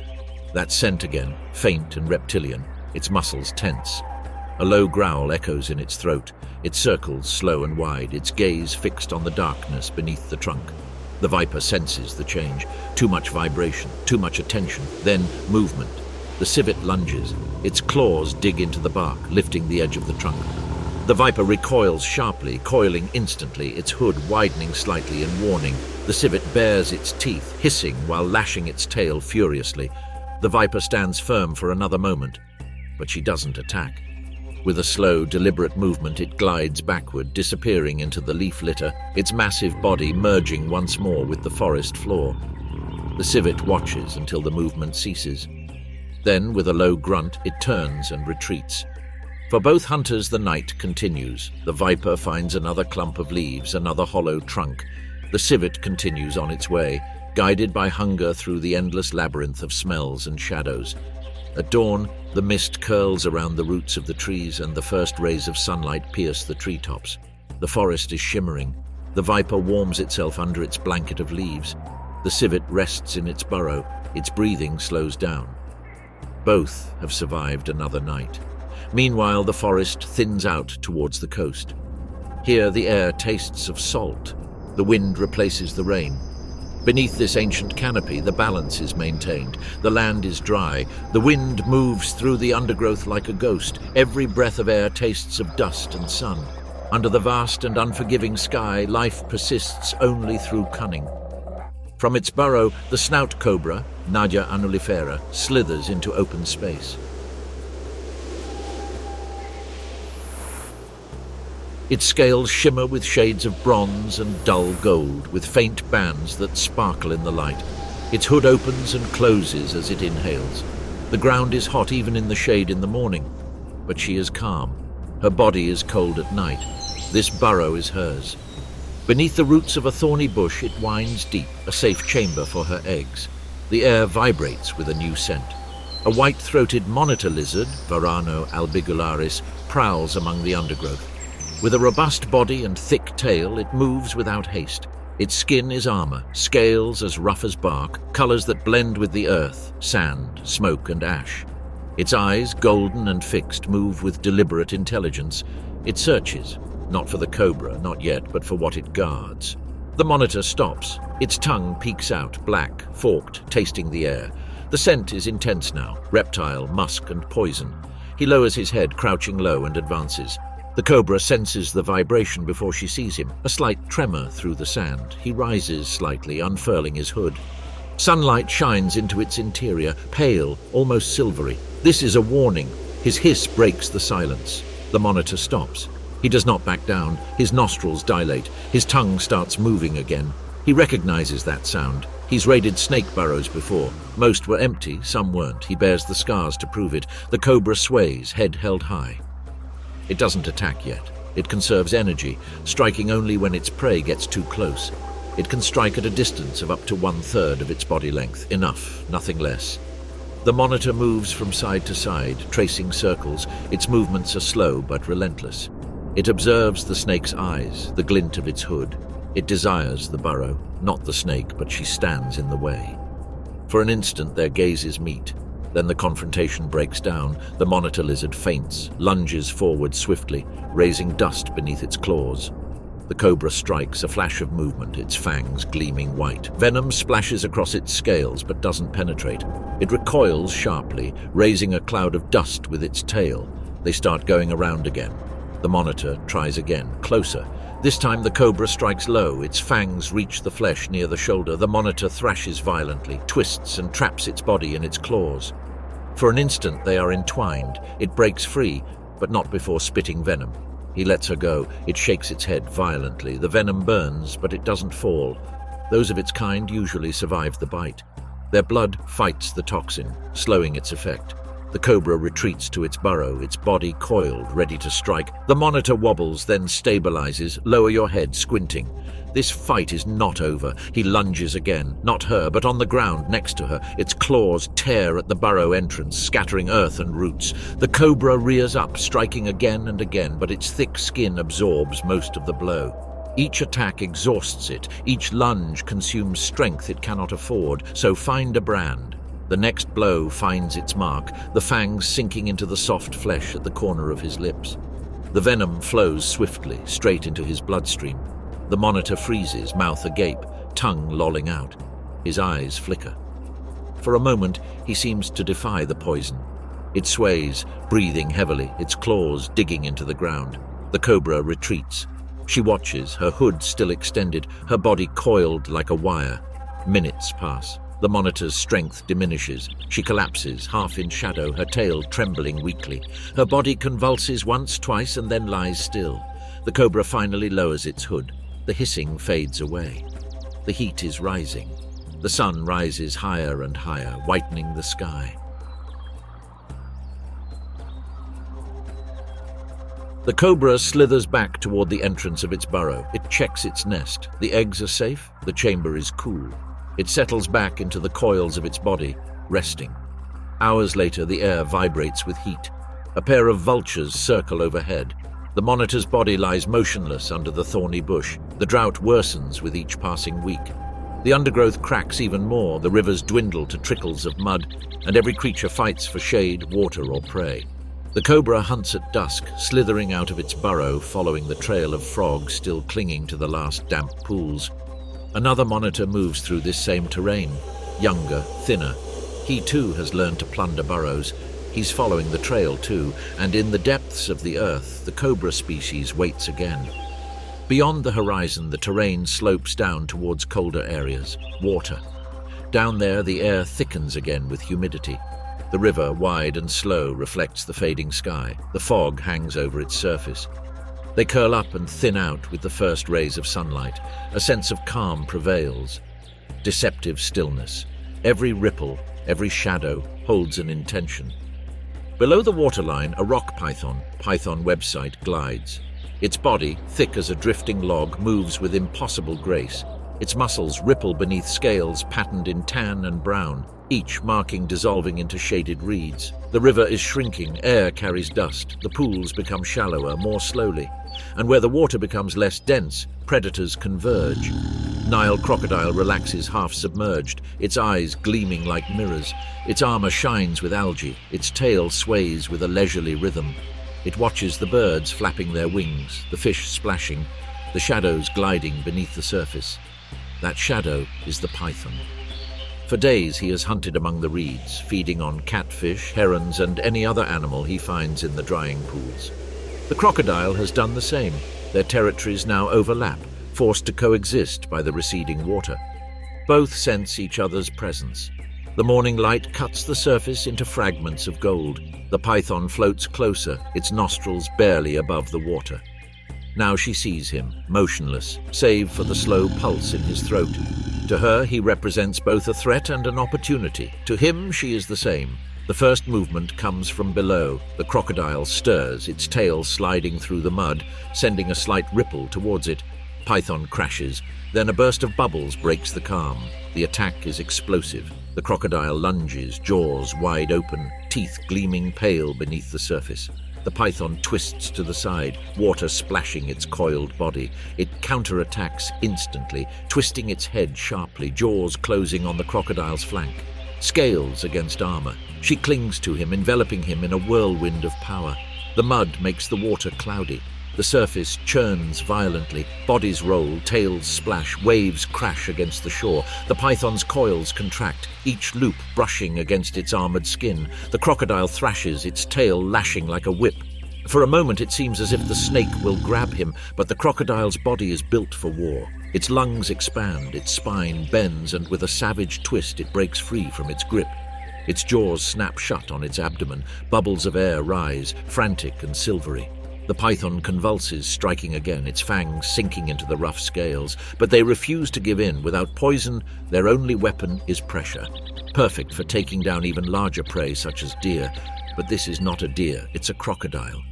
That scent again, faint and reptilian, its muscles tense. A low growl echoes in its throat. It circles slow and wide, its gaze fixed on the darkness beneath the trunk. The viper senses the change. Too much vibration, too much attention, then movement. The civet lunges. Its claws dig into the bark, lifting the edge of the trunk. The viper recoils sharply, coiling instantly, its hood widening slightly in warning. The civet bares its teeth, hissing while lashing its tail furiously. The viper stands firm for another moment, but she doesn't attack. With a slow, deliberate movement, it glides backward, disappearing into the leaf litter, its massive body merging once more with the forest floor. The civet watches until the movement ceases. Then, with a low grunt, it turns and retreats. For both hunters, the night continues. The viper finds another clump of leaves, another hollow trunk. The civet continues on its way, guided by hunger through the endless labyrinth of smells and shadows. At dawn, the mist curls around the roots of the trees and the first rays of sunlight pierce the treetops. The forest is shimmering. The viper warms itself under its blanket of leaves. The civet rests in its burrow. Its breathing slows down. Both have survived another night. Meanwhile, the forest thins out towards the coast. Here the air tastes of salt. The wind replaces the rain. Beneath this ancient canopy, the balance is maintained. The land is dry. The wind moves through the undergrowth like a ghost. Every breath of air tastes of dust and sun. Under the vast and unforgiving sky, life persists only through cunning. From its burrow, the snout cobra, Nadia annulifera, slithers into open space. Its scales shimmer with shades of bronze and dull gold, with faint bands that sparkle in the light. Its hood opens and closes as it inhales. The ground is hot even in the shade in the morning, but she is calm. Her body is cold at night. This burrow is hers. Beneath the roots of a thorny bush, it winds deep, a safe chamber for her eggs. The air vibrates with a new scent. A white-throated monitor lizard, Varano albigularis, prowls among the undergrowth. With a robust body and thick tail, it moves without haste. Its skin is armor, scales as rough as bark, colors that blend with the earth, sand, smoke, and ash. Its eyes, golden and fixed, move with deliberate intelligence. It searches, not for the cobra, not yet, but for what it guards. The monitor stops. Its tongue peeks out, black, forked, tasting the air. The scent is intense now, reptile, musk, and poison. He lowers his head, crouching low, and advances. The cobra senses the vibration before she sees him, a slight tremor through the sand. He rises slightly, unfurling his hood. Sunlight shines into its interior, pale, almost silvery. This is a warning. His hiss breaks the silence. The monitor stops. He does not back down. His nostrils dilate. His tongue starts moving again. He recognizes that sound. He's raided snake burrows before. Most were empty, some weren't. He bears the scars to prove it. The cobra sways, head held high. It doesn't attack yet. It conserves energy, striking only when its prey gets too close. It can strike at a distance of up to 1/3 of its body length. Enough, nothing less. The monitor moves from side to side, tracing circles. Its movements are slow but relentless. It observes the snake's eyes, the glint of its hood. It desires the burrow, not the snake, but she stands in the way. For an instant their gazes meet. Then the confrontation breaks down. The monitor lizard faints, lunges forward swiftly, raising dust beneath its claws. The cobra strikes, a flash of movement, its fangs gleaming white. Venom splashes across its scales but doesn't penetrate. It recoils sharply, raising a cloud of dust with its tail. They start going around again. The monitor tries again, closer. This time the cobra strikes low. Its fangs reach the flesh near the shoulder. The monitor thrashes violently, twists and traps its body in its claws. For an instant they are entwined. It breaks free, but not before spitting venom. He lets her go. It shakes its head violently. The venom burns, but it doesn't fall. Those of its kind usually survive the bite. Their blood fights the toxin, slowing its effect. The cobra retreats to its burrow, its body coiled, ready to strike. The monitor wobbles, then stabilizes. Lower your head, squinting. This fight is not over. He lunges again, not her, but on the ground next to her. Its claws tear at the burrow entrance, scattering earth and roots. The cobra rears up, striking again and again, but its thick skin absorbs most of the blow. Each attack exhausts it. Each lunge consumes strength it cannot afford, so find a brand. The next blow finds its mark, the fangs sinking into the soft flesh at the corner of his lips. The venom flows swiftly, straight into his bloodstream. The monitor freezes, mouth agape, tongue lolling out. His eyes flicker. For a moment, he seems to defy the poison. It sways, breathing heavily, its claws digging into the ground. The cobra retreats. She watches, her hood still extended, her body coiled like a wire. Minutes pass. The monitor's strength diminishes. She collapses, half in shadow, her tail trembling weakly. Her body convulses once, twice, and then lies still. The cobra finally lowers its hood. The hissing fades away. The heat is rising. The sun rises higher and higher, whitening the sky. The cobra slithers back toward the entrance of its burrow. It checks its nest. The eggs are safe. The chamber is cool. It settles back into the coils of its body, resting. Hours later, the air vibrates with heat. A pair of vultures circle overhead. The monitor's body lies motionless under the thorny bush. The drought worsens with each passing week. The undergrowth cracks even more, the rivers dwindle to trickles of mud, and every creature fights for shade, water, or prey. The cobra hunts at dusk, slithering out of its burrow, following the trail of frogs still clinging to the last damp pools. Another monitor moves through this same terrain, younger, thinner. He too has learned to plunder burrows. He's following the trail too, and in the depths of the earth, the cobra species waits again. Beyond the horizon, the terrain slopes down towards colder areas, water. Down there, the air thickens again with humidity. The river, wide and slow, reflects the fading sky. The fog hangs over its surface. They curl up and thin out with the first rays of sunlight. A sense of calm prevails. Deceptive stillness. Every ripple, every shadow, holds an intention. Below the waterline, a rock python website, glides. Its body, thick as a drifting log, moves with impossible grace. Its muscles ripple beneath scales patterned in tan and brown, each marking dissolving into shaded reeds. The river is shrinking, air carries dust, the pools become shallower, more slowly, and where the water becomes less dense, predators converge. Nile crocodile relaxes half-submerged, its eyes gleaming like mirrors. Its armor shines with algae, its tail sways with a leisurely rhythm. It watches the birds flapping their wings, the fish splashing, the shadows gliding beneath the surface. That shadow is the python. For days he has hunted among the reeds, feeding on catfish, herons, and any other animal he finds in the drying pools. The crocodile has done the same. Their territories now overlap, forced to coexist by the receding water. Both sense each other's presence. The morning light cuts the surface into fragments of gold. The python floats closer, its nostrils barely above the water. Now she sees him, motionless, save for the slow pulse in his throat. To her, he represents both a threat and an opportunity. To him, she is the same. The first movement comes from below. The crocodile stirs, its tail sliding through the mud, sending a slight ripple towards it. Python crashes. Then a burst of bubbles breaks the calm. The attack is explosive. The crocodile lunges, jaws wide open, teeth gleaming pale beneath the surface. The python twists to the side, water splashing its coiled body. It counterattacks instantly, twisting its head sharply, jaws closing on the crocodile's flank. Scales against armor. She clings to him, enveloping him in a whirlwind of power. The mud makes the water cloudy. The surface churns violently, bodies roll, tails splash, waves crash against the shore. The python's coils contract, each loop brushing against its armored skin. The crocodile thrashes, its tail lashing like a whip. For a moment it seems as if the snake will grab him, but the crocodile's body is built for war. Its lungs expand, its spine bends, and with a savage twist it breaks free from its grip. Its jaws snap shut on its abdomen, bubbles of air rise, frantic and silvery. The python convulses, striking again, its fangs sinking into the rough scales, but they refuse to give in. Without poison, their only weapon is pressure, perfect for taking down even larger prey such as deer. But this is not a deer, it's a crocodile.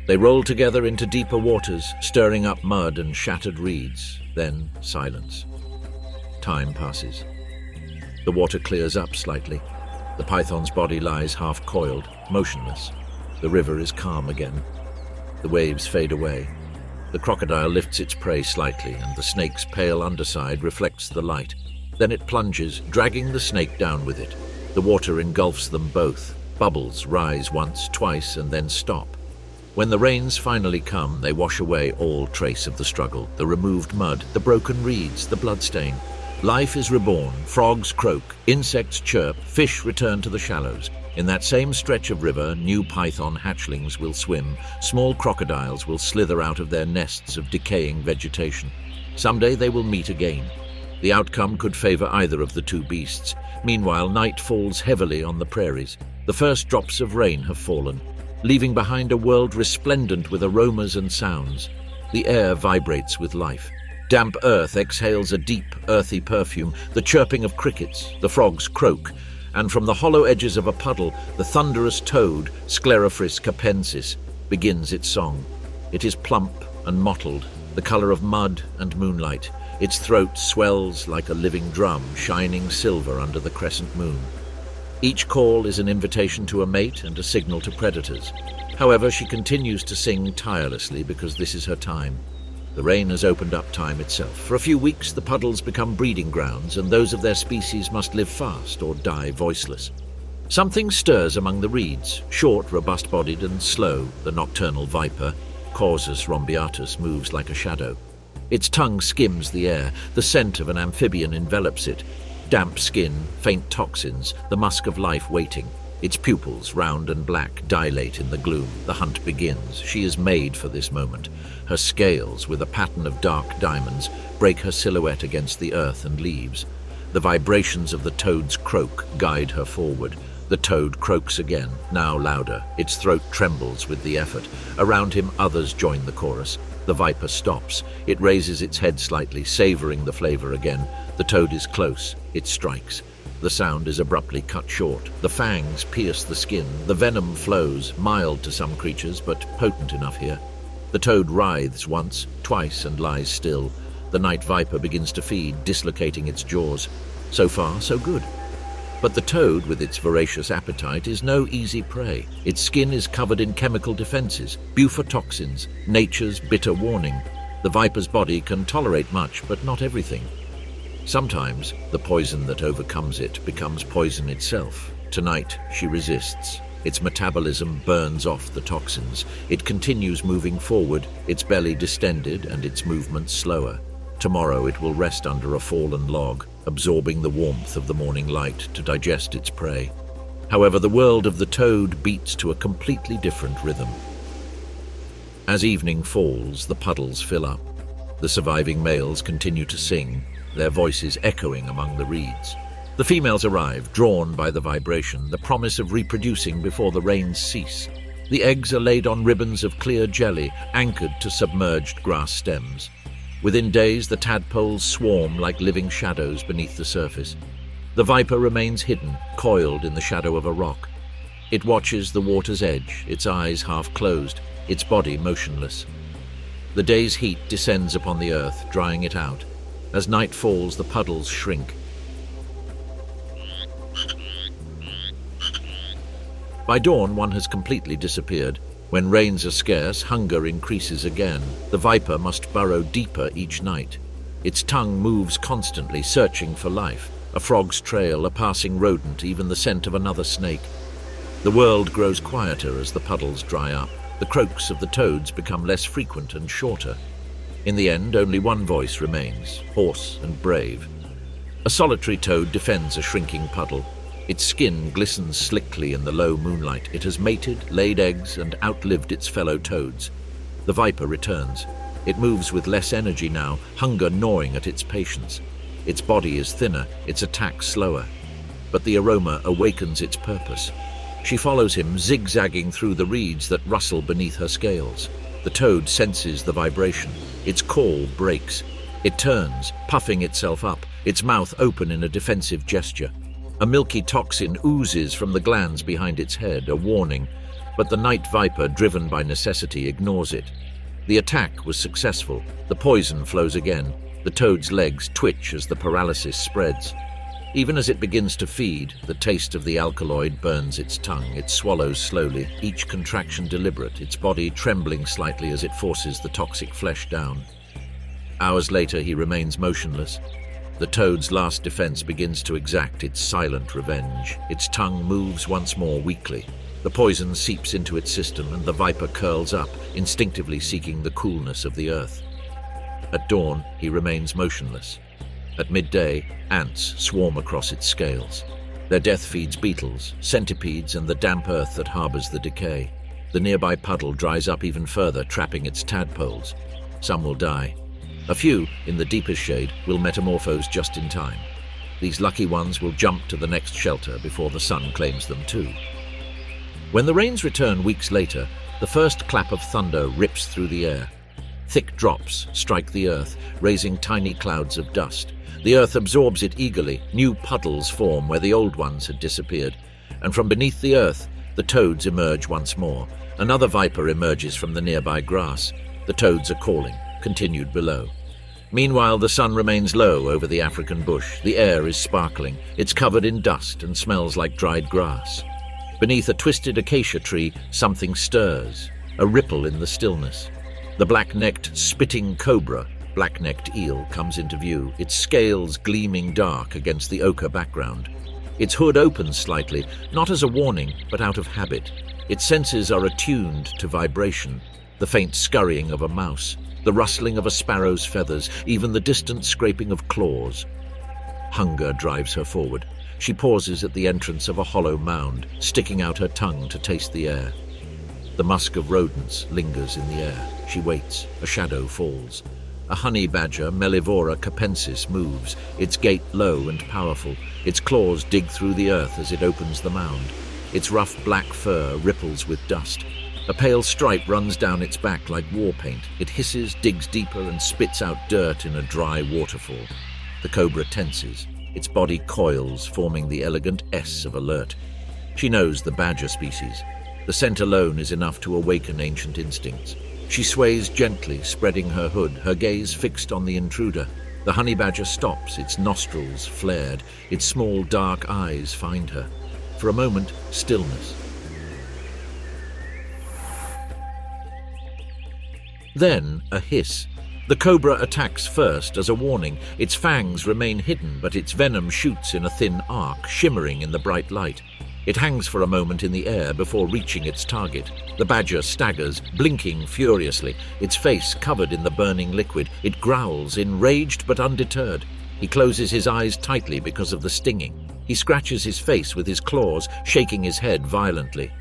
They roll together into deeper waters, stirring up mud and shattered reeds, then silence. Time passes. The water clears up slightly. The python's body lies half-coiled, motionless. The river is calm again. The waves fade away. The crocodile lifts its prey slightly, and the snake's pale underside reflects the light. Then it plunges, dragging the snake down with it. The water engulfs them both. Bubbles rise once, twice, and then stop. When the rains finally come, they wash away all trace of the struggle, the removed mud, the broken reeds, the bloodstain. Life is reborn, frogs croak, insects chirp, fish return to the shallows. In that same stretch of river, new python hatchlings will swim, small crocodiles will slither out of their nests of decaying vegetation. Someday they will meet again. The outcome could favor either of the two beasts. Meanwhile, night falls heavily on the prairies. The first drops of rain have fallen, leaving behind a world resplendent with aromas and sounds. The air vibrates with life. Damp earth exhales a deep, earthy perfume, the chirping of crickets, the frogs croak, and from the hollow edges of a puddle, the thunderous toad, Sclerophrys capensis, begins its song. It is plump and mottled, the color of mud and moonlight. Its throat swells like a living drum, shining silver under the crescent moon. Each call is an invitation to a mate and a signal to predators. However, she continues to sing tirelessly because this is her time. The rain has opened up time itself. For a few weeks, the puddles become breeding grounds, and those of their species must live fast or die voiceless. Something stirs among the reeds. Short, robust-bodied and slow, the nocturnal viper, Causus rhombiatus, moves like a shadow. Its tongue skims the air. The scent of an amphibian envelops it. Damp skin, faint toxins, the musk of life waiting. Its pupils, round and black, dilate in the gloom. The hunt begins. She is made for this moment. Her scales, with a pattern of dark diamonds, break her silhouette against the earth and leaves. The vibrations of the toad's croak guide her forward. The toad croaks again, now louder. Its throat trembles with the effort. Around him, others join the chorus. The viper stops. It raises its head slightly, savoring the flavor again. The toad is close. It strikes. The sound is abruptly cut short. The fangs pierce the skin. The venom flows, mild to some creatures, but potent enough here. The toad writhes once, twice, and lies still. The night viper begins to feed, dislocating its jaws. So far, so good. But the toad, with its voracious appetite, is no easy prey. Its skin is covered in chemical defenses, bufotoxins, nature's bitter warning. The viper's body can tolerate much, but not everything. Sometimes, the poison that overcomes it becomes poison itself. Tonight, she resists. Its metabolism burns off the toxins. It continues moving forward, its belly distended and its movements slower. Tomorrow it will rest under a fallen log, absorbing the warmth of the morning light to digest its prey. However, the world of the toad beats to a completely different rhythm. As evening falls, the puddles fill up. The surviving males continue to sing, their voices echoing among the reeds. The females arrive, drawn by the vibration, the promise of reproducing before the rains cease. The eggs are laid on ribbons of clear jelly, anchored to submerged grass stems. Within days, the tadpoles swarm like living shadows beneath the surface. The viper remains hidden, coiled in the shadow of a rock. It watches the water's edge, its eyes half closed, its body motionless. The day's heat descends upon the earth, drying it out. As night falls, the puddles shrink. By dawn, one has completely disappeared. When rains are scarce, hunger increases again. The viper must burrow deeper each night. Its tongue moves constantly, searching for life. A frog's trail, a passing rodent, even the scent of another snake. The world grows quieter as the puddles dry up. The croaks of the toads become less frequent and shorter. In the end, only one voice remains, hoarse and brave. A solitary toad defends a shrinking puddle. Its skin glistens slickly in the low moonlight. It has mated, laid eggs, and outlived its fellow toads. The viper returns. It moves with less energy now, hunger gnawing at its patience. Its body is thinner, its attack slower. But the aroma awakens its purpose. She follows him, zigzagging through the reeds that rustle beneath her scales. The toad senses the vibration. Its call breaks. It turns, puffing itself up, its mouth open in a defensive gesture. A milky toxin oozes from the glands behind its head, a warning, but the night viper, driven by necessity, ignores it. The attack was successful. The poison flows again. The toad's legs twitch as the paralysis spreads. Even as it begins to feed, the taste of the alkaloid burns its tongue. It swallows slowly, each contraction deliberate, its body trembling slightly as it forces the toxic flesh down. Hours later, he remains motionless. The toad's last defense begins to exact its silent revenge. Its tongue moves once more weakly. The poison seeps into its system, and the viper curls up, instinctively seeking the coolness of the earth. At dawn, he remains motionless. At midday, ants swarm across its scales. Their death feeds beetles, centipedes, and the damp earth that harbors the decay. The nearby puddle dries up even further, trapping its tadpoles. Some will die. A few, in the deepest shade, will metamorphose just in time. These lucky ones will jump to the next shelter before the sun claims them too. When the rains return weeks later, the first clap of thunder rips through the air. Thick drops strike the earth, raising tiny clouds of dust. The earth absorbs it eagerly. New puddles form where the old ones had disappeared. And from beneath the earth, the toads emerge once more. Another viper emerges from the nearby grass. The toads are calling, continued below. Meanwhile, the sun remains low over the African bush. The air is sparkling. It's covered in dust and smells like dried grass. Beneath a twisted acacia tree, something stirs, a ripple in the stillness. The black-necked, spitting cobra, black-necked eel, comes into view, its scales gleaming dark against the ochre background. Its hood opens slightly, not as a warning, but out of habit. Its senses are attuned to vibration, the faint scurrying of a mouse, the rustling of a sparrow's feathers, even the distant scraping of claws. Hunger drives her forward. She pauses at the entrance of a hollow mound, sticking out her tongue to taste the air. The musk of rodents lingers in the air. She waits. A shadow falls. A honey badger, Mellivora capensis, moves, its gait low and powerful. Its claws dig through the earth as it opens the mound. Its rough black fur ripples with dust. A pale stripe runs down its back like war paint. It hisses, digs deeper, and spits out dirt in a dry waterfall. The cobra tenses. Its body coils, forming the elegant S of alert. She knows the badger species. The scent alone is enough to awaken ancient instincts. She sways gently, spreading her hood, her gaze fixed on the intruder. The honey badger stops, its nostrils flared. Its small, dark eyes find her. For a moment, stillness. Then, a hiss. The cobra attacks first as a warning. Its fangs remain hidden, but its venom shoots in a thin arc, shimmering in the bright light. It hangs for a moment in the air before reaching its target. The badger staggers, blinking furiously, its face covered in the burning liquid. It growls, enraged but undeterred. He closes his eyes tightly because of the stinging. He scratches his face with his claws, shaking his head violently.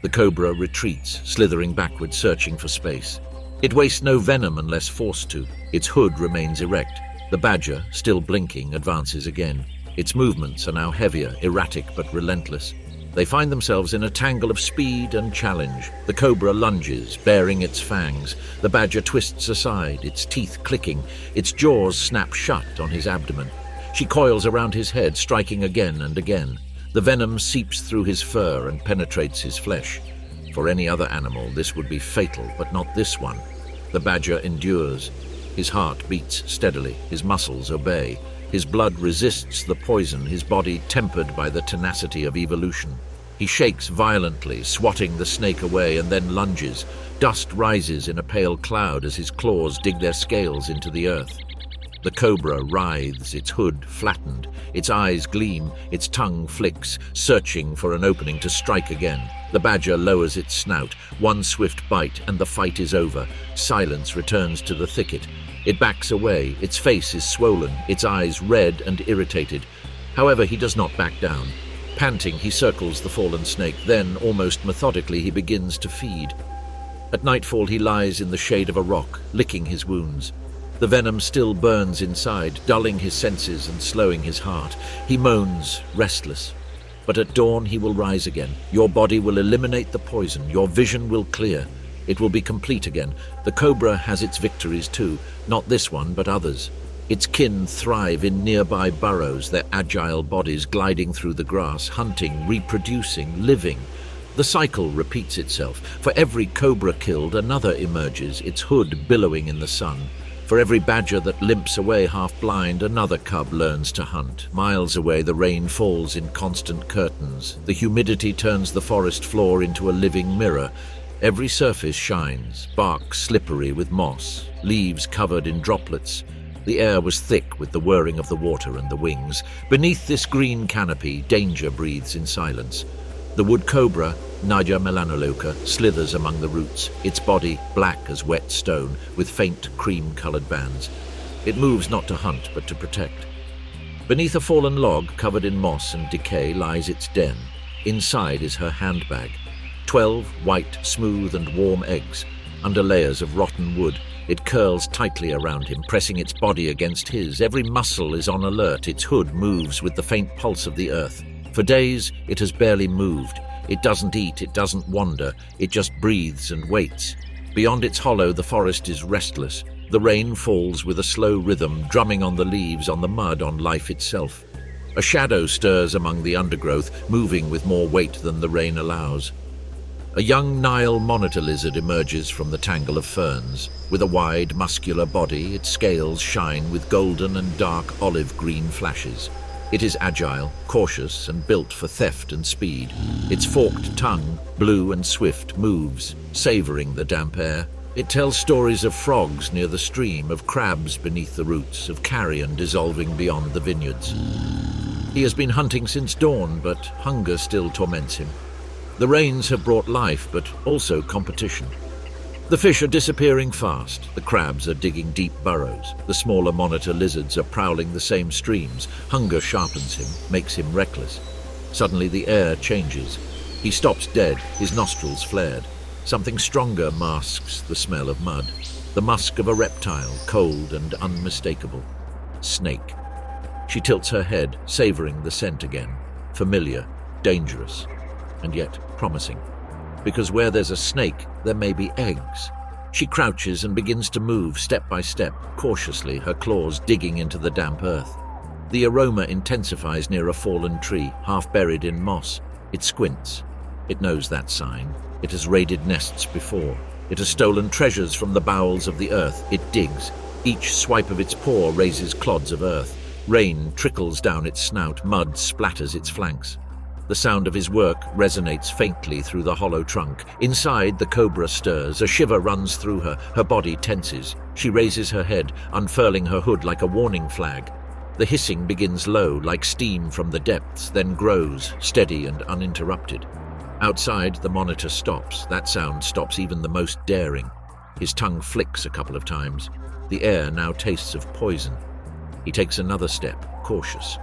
The cobra retreats, slithering backward, searching for space. It wastes no venom unless forced to. Its hood remains erect. The badger, still blinking, advances again. Its movements are now heavier, erratic but relentless. They find themselves in a tangle of speed and challenge. The cobra lunges, baring its fangs. The badger twists aside, its teeth clicking. Its jaws snap shut on his abdomen. She coils around his head, striking again and again. The venom seeps through his fur and penetrates his flesh. For any other animal, this would be fatal, but not this one. The badger endures. His heart beats steadily. His muscles obey. His blood resists the poison, his body tempered by the tenacity of evolution. He shakes violently, swatting the snake away, and then lunges. Dust rises in a pale cloud as his claws dig their scales into the earth. The cobra writhes, its hood flattened. Its eyes gleam, its tongue flicks, searching for an opening to strike again. The badger lowers its snout. One swift bite, and the fight is over. Silence returns to the thicket. It backs away. Its face is swollen, its eyes red and irritated. However, he does not back down. Panting, he circles the fallen snake. Then, almost methodically, he begins to feed. At nightfall, he lies in the shade of a rock, licking his wounds. The venom still burns inside, dulling his senses and slowing his heart. He moans, restless. But at dawn he will rise again. Your body will eliminate the poison. Your vision will clear. It will be complete again. The cobra has its victories too. Not this one, but others. Its kin thrive in nearby burrows, their agile bodies gliding through the grass, hunting, reproducing, living. The cycle repeats itself. For every cobra killed, another emerges, its hood billowing in the sun. For every badger that limps away half-blind, another cub learns to hunt. Miles away, the rain falls in constant curtains. The humidity turns the forest floor into a living mirror. Every surface shines, bark slippery with moss, leaves covered in droplets. The air was thick with the whirring of the water and the wings. Beneath this green canopy, danger breathes in silence. The wood cobra, Naja melanoloca, slithers among the roots, its body black as wet stone, with faint cream-colored bands. It moves not to hunt, but to protect. Beneath a fallen log covered in moss and decay lies its den. Inside is her handbag. 12 white, smooth and warm eggs, under layers of rotten wood. It curls tightly around him, pressing its body against his. Every muscle is on alert. Its hood moves with the faint pulse of the earth. For days, it has barely moved. It doesn't eat, it doesn't wander. It just breathes and waits. Beyond its hollow, the forest is restless. The rain falls with a slow rhythm, drumming on the leaves, on the mud, on life itself. A shadow stirs among the undergrowth, moving with more weight than the rain allows. A young Nile monitor lizard emerges from the tangle of ferns. With a wide, muscular body, its scales shine with golden and dark olive-green flashes. It is agile, cautious, and built for theft and speed. Its forked tongue, blue and swift, moves, savoring the damp air. It tells stories of frogs near the stream, of crabs beneath the roots, of carrion dissolving beyond the vineyards. He has been hunting since dawn, but hunger still torments him. The rains have brought life, but also competition. The fish are disappearing fast. The crabs are digging deep burrows. The smaller monitor lizards are prowling the same streams. Hunger sharpens him, makes him reckless. Suddenly the air changes. He stops dead, his nostrils flared. Something stronger masks the smell of mud. The musk of a reptile, cold and unmistakable. Snake. She tilts her head, savoring the scent again. Familiar, dangerous, and yet promising. Because where there's a snake, there may be eggs. She crouches and begins to move step by step, cautiously, her claws digging into the damp earth. The aroma intensifies near a fallen tree, half buried in moss. It squints. It knows that sign. It has raided nests before. It has stolen treasures from the bowels of the earth. It digs. Each swipe of its paw raises clods of earth. Rain trickles down its snout. Mud splatters its flanks. The sound of his work resonates faintly through the hollow trunk. Inside, the cobra stirs. A shiver runs through her. Her body tenses. She raises her head, unfurling her hood like a warning flag. The hissing begins low, like steam from the depths, then grows, steady and uninterrupted. Outside, the monitor stops. That sound stops even the most daring. His tongue flicks a couple of times. The air now tastes of poison. He takes another step, cautious.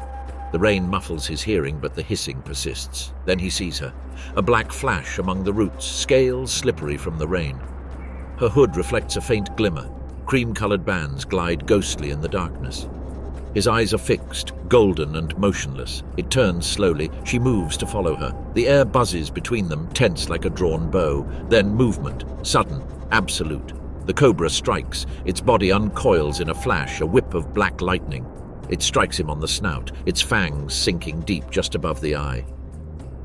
The rain muffles his hearing, but the hissing persists. Then he sees her. A black flash among the roots, scales slippery from the rain. Her hood reflects a faint glimmer. Cream-colored bands glide ghostly in the darkness. His eyes are fixed, golden and motionless. It turns slowly. She moves to follow her. The air buzzes between them, tense like a drawn bow. Then movement, sudden, absolute. The cobra strikes. Its body uncoils in a flash, a whip of black lightning. It strikes him on the snout, its fangs sinking deep just above the eye.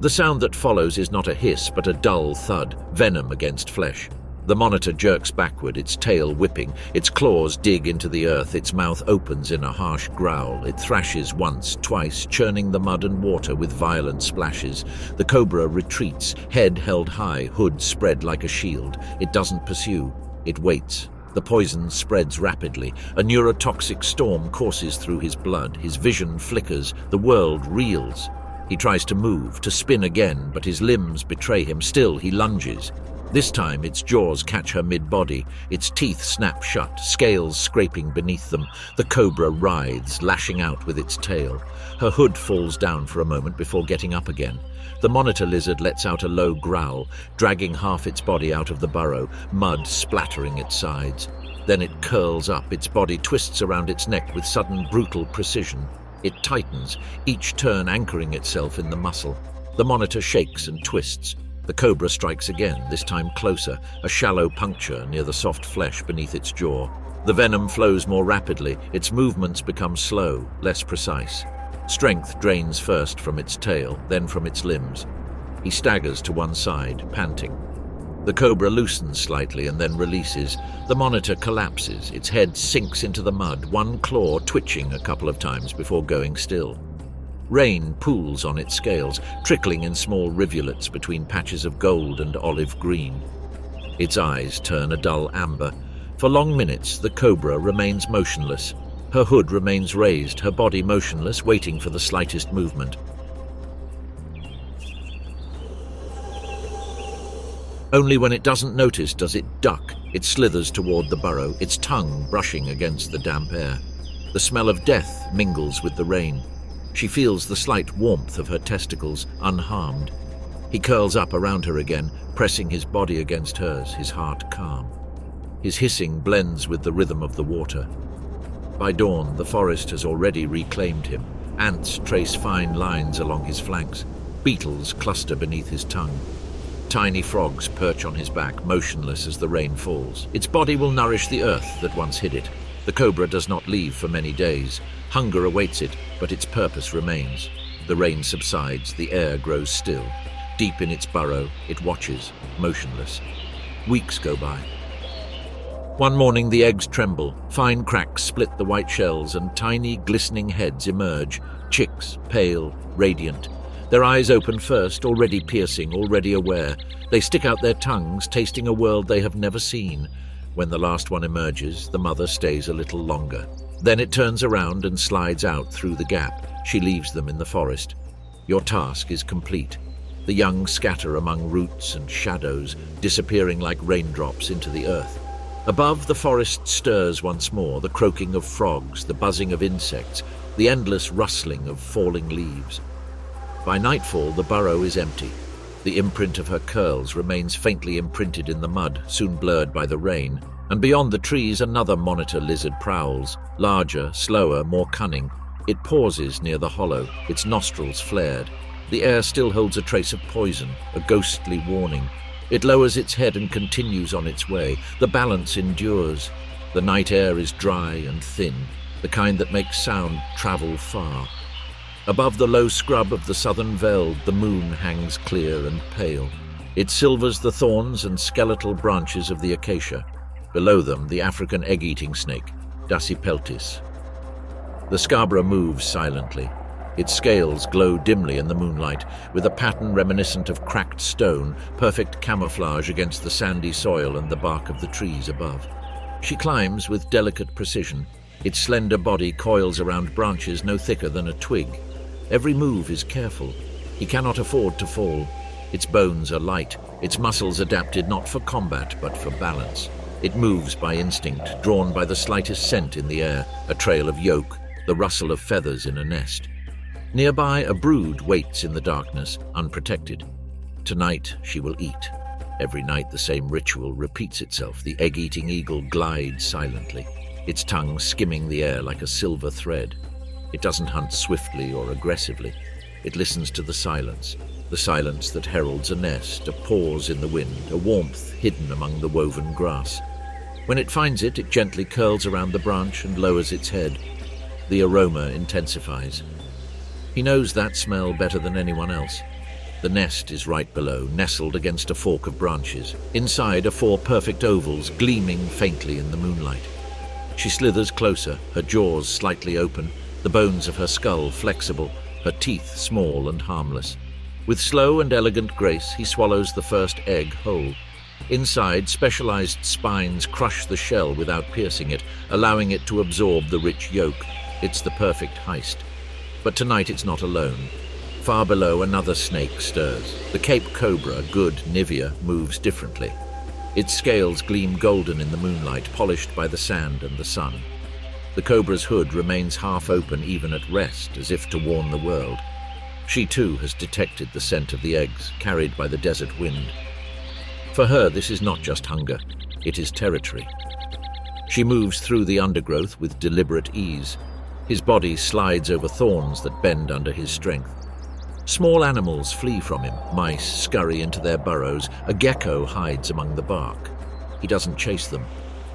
The sound that follows is not a hiss, but a dull thud, venom against flesh. The monitor jerks backward, its tail whipping. Its claws dig into the earth, its mouth opens in a harsh growl. It thrashes once, twice, churning the mud and water with violent splashes. The cobra retreats, head held high, hood spread like a shield. It doesn't pursue. It waits. The poison spreads rapidly. A neurotoxic storm courses through his blood. His vision flickers. The world reels. He tries to move, to spin again, but his limbs betray him. Still, he lunges. This time, its jaws catch her mid-body. Its teeth snap shut, scales scraping beneath them. The cobra writhes, lashing out with its tail. Her hood falls down for a moment before getting up again. The monitor lizard lets out a low growl, dragging half its body out of the burrow, mud splattering its sides. Then it curls up, its body twists around its neck with sudden, brutal precision. It tightens, each turn anchoring itself in the muscle. The monitor shakes and twists. The cobra strikes again, this time closer, a shallow puncture near the soft flesh beneath its jaw. The venom flows more rapidly, its movements become slow, less precise. Strength drains first from its tail, then from its limbs. He staggers to one side, panting. The cobra loosens slightly and then releases. The monitor collapses, its head sinks into the mud, one claw twitching a couple of times before going still. Rain pools on its scales, trickling in small rivulets between patches of gold and olive green. Its eyes turn a dull amber. For long minutes, the cobra remains motionless. Her hood remains raised, her body motionless, waiting for the slightest movement. Only when it doesn't notice does it duck. It slithers toward the burrow, its tongue brushing against the damp air. The smell of death mingles with the rain. She feels the slight warmth of her testicles, unharmed. He curls up around her again, pressing his body against hers, his heart calm. His hissing blends with the rhythm of the water. By dawn, the forest has already reclaimed him. Ants trace fine lines along his flanks. Beetles cluster beneath his tongue. Tiny frogs perch on his back, motionless as the rain falls. Its body will nourish the earth that once hid it. The cobra does not leave for many days. Hunger awaits it, but its purpose remains. The rain subsides, the air grows still. Deep in its burrow, it watches, motionless. Weeks go by. One morning, the eggs tremble. Fine cracks split the white shells and tiny, glistening heads emerge. Chicks, pale, radiant. Their eyes open first, already piercing, already aware. They stick out their tongues, tasting a world they have never seen. When the last one emerges, the mother stays a little longer. Then it turns around and slides out through the gap. She leaves them in the forest. Your task is complete. The young scatter among roots and shadows, disappearing like raindrops into the earth. Above, the forest stirs once more, the croaking of frogs, the buzzing of insects, the endless rustling of falling leaves. By nightfall, the burrow is empty. The imprint of her curls remains faintly imprinted in the mud, soon blurred by the rain, and beyond the trees another monitor lizard prowls, larger, slower, more cunning. It pauses near the hollow, its nostrils flared. The air still holds a trace of poison, a ghostly warning. It lowers its head and continues on its way. The balance endures. The night air is dry and thin, the kind that makes sound travel far. Above the low scrub of the southern veld, the moon hangs clear and pale. It silvers the thorns and skeletal branches of the acacia. Below them, the African egg-eating snake, Dasypeltis. The scabra moves silently. Its scales glow dimly in the moonlight, with a pattern reminiscent of cracked stone, perfect camouflage against the sandy soil and the bark of the trees above. She climbs with delicate precision. Its slender body coils around branches no thicker than a twig. Every move is careful. He cannot afford to fall. Its bones are light, its muscles adapted not for combat but for balance. It moves by instinct, drawn by the slightest scent in the air, a trail of yolk, the rustle of feathers in a nest. Nearby, a brood waits in the darkness, unprotected. Tonight, she will eat. Every night, the same ritual repeats itself. The egg-eating eagle glides silently, its tongue skimming the air like a silver thread. It doesn't hunt swiftly or aggressively. It listens to the silence that heralds a nest, a pause in the wind, a warmth hidden among the woven grass. When it finds it, it gently curls around the branch and lowers its head. The aroma intensifies. He knows that smell better than anyone else. The nest is right below, nestled against a fork of branches. Inside are 4 perfect ovals, gleaming faintly in the moonlight. She slithers closer, her jaws slightly open, the bones of her skull flexible, her teeth small and harmless. With slow and elegant grace, he swallows the first egg whole. Inside, specialized spines crush the shell without piercing it, allowing it to absorb the rich yolk. It's the perfect heist. But tonight it's not alone. Far below, another snake stirs. The Cape cobra, good Nivea, moves differently. Its scales gleam golden in the moonlight, polished by the sand and the sun. The cobra's hood remains half open, even at rest, as if to warn the world. She too has detected the scent of the eggs, carried by the desert wind. For her, this is not just hunger, it is territory. She moves through the undergrowth with deliberate ease. His body slides over thorns that bend under his strength. Small animals flee from him. Mice scurry into their burrows. A gecko hides among the bark. He doesn't chase them.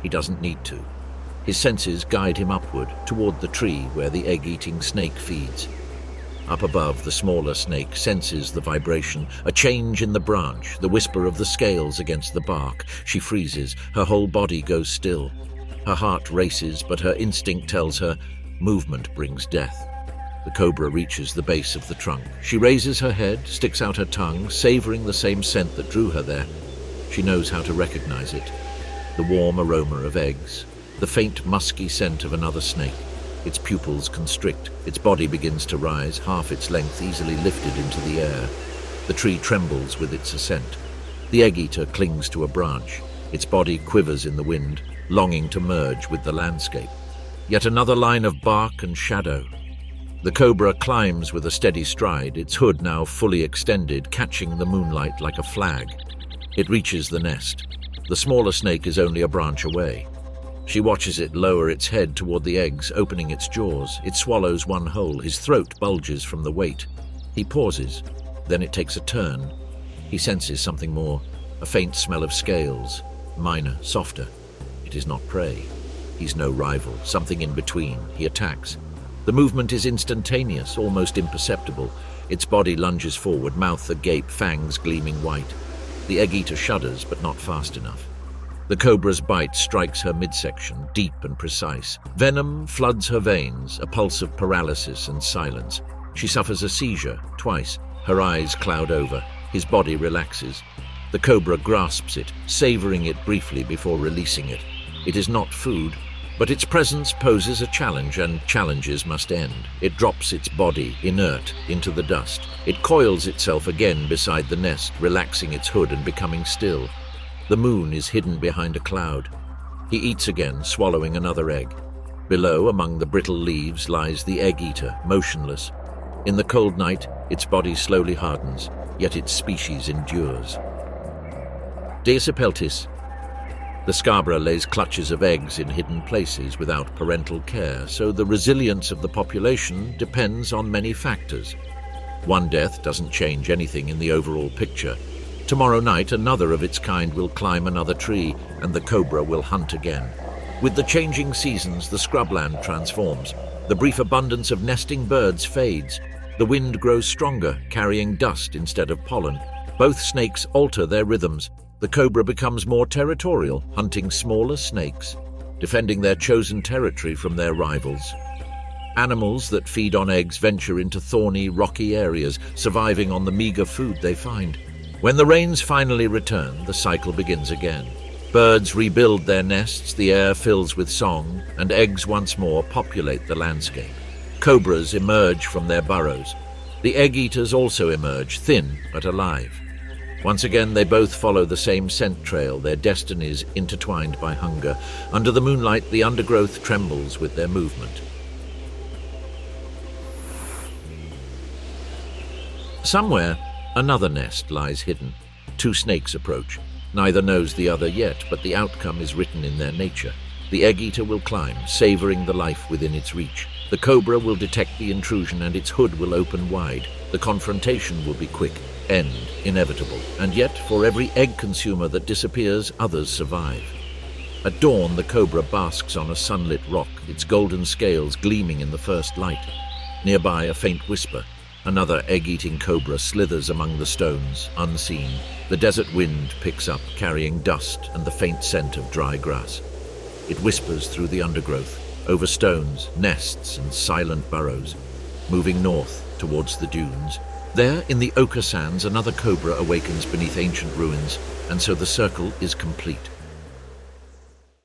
He doesn't need to. His senses guide him upward, toward the tree where the egg-eating snake feeds. Up above, the smaller snake senses the vibration, a change in the branch, the whisper of the scales against the bark. She freezes. Her whole body goes still. Her heart races, but her instinct tells her, movement brings death. The cobra reaches the base of the trunk. She raises her head, sticks out her tongue, savoring the same scent that drew her there. She knows how to recognize it. The warm aroma of eggs, the faint musky scent of another snake. Its pupils constrict. Its body begins to rise, half its length easily lifted into the air. The tree trembles with its ascent. The egg-eater clings to a branch. Its body quivers in the wind, longing to merge with the landscape. Yet another line of bark and shadow. The cobra climbs with a steady stride, its hood now fully extended, catching the moonlight like a flag. It reaches the nest. The smaller snake is only a branch away. She watches it lower its head toward the eggs, opening its jaws. It swallows one whole. His throat bulges from the weight. He pauses. Then it takes a turn. He senses something more, a faint smell of scales, minor, softer. It is not prey. He's no rival, something in between. He attacks. The movement is instantaneous, almost imperceptible. Its body lunges forward, mouth agape, fangs gleaming white. The egg-eater shudders, but not fast enough. The cobra's bite strikes her midsection, deep and precise. Venom floods her veins, a pulse of paralysis and silence. She suffers a seizure, twice. Her eyes cloud over. His body relaxes. The cobra grasps it, savoring it briefly before releasing it. It is not food, but its presence poses a challenge, and challenges must end. It drops its body, inert, into the dust. It coils itself again beside the nest, relaxing its hood and becoming still. The moon is hidden behind a cloud. He eats again, swallowing another egg. Below, among the brittle leaves, lies the egg-eater, motionless. In the cold night, its body slowly hardens, yet its species endures. Deadliest. The scabra lays clutches of eggs in hidden places without parental care, so the resilience of the population depends on many factors. One death doesn't change anything in the overall picture. Tomorrow night, another of its kind will climb another tree, and the cobra will hunt again. With the changing seasons, the scrubland transforms. The brief abundance of nesting birds fades. The wind grows stronger, carrying dust instead of pollen. Both snakes alter their rhythms. The cobra becomes more territorial, hunting smaller snakes, defending their chosen territory from their rivals. Animals that feed on eggs venture into thorny, rocky areas, surviving on the meager food they find. When the rains finally return, the cycle begins again. Birds rebuild their nests, the air fills with song, and eggs once more populate the landscape. Cobras emerge from their burrows. The egg-eaters also emerge, thin but alive. Once again, they both follow the same scent trail, their destinies intertwined by hunger. Under the moonlight, the undergrowth trembles with their movement. Somewhere, another nest lies hidden. Two snakes approach. Neither knows the other yet, but the outcome is written in their nature. The egg-eater will climb, savoring the life within its reach. The cobra will detect the intrusion, and its hood will open wide. The confrontation will be quick, end inevitable. And yet, for every egg consumer that disappears, others survive. At dawn, the cobra basks on a sunlit rock, its golden scales gleaming in the first light. Nearby, a faint whisper. Another egg-eating cobra slithers among the stones, unseen. The desert wind picks up, carrying dust and the faint scent of dry grass. It whispers through the undergrowth, over stones, nests, and silent burrows, moving north towards the dunes. There, in the ochre sands, another cobra awakens beneath ancient ruins, and so the circle is complete.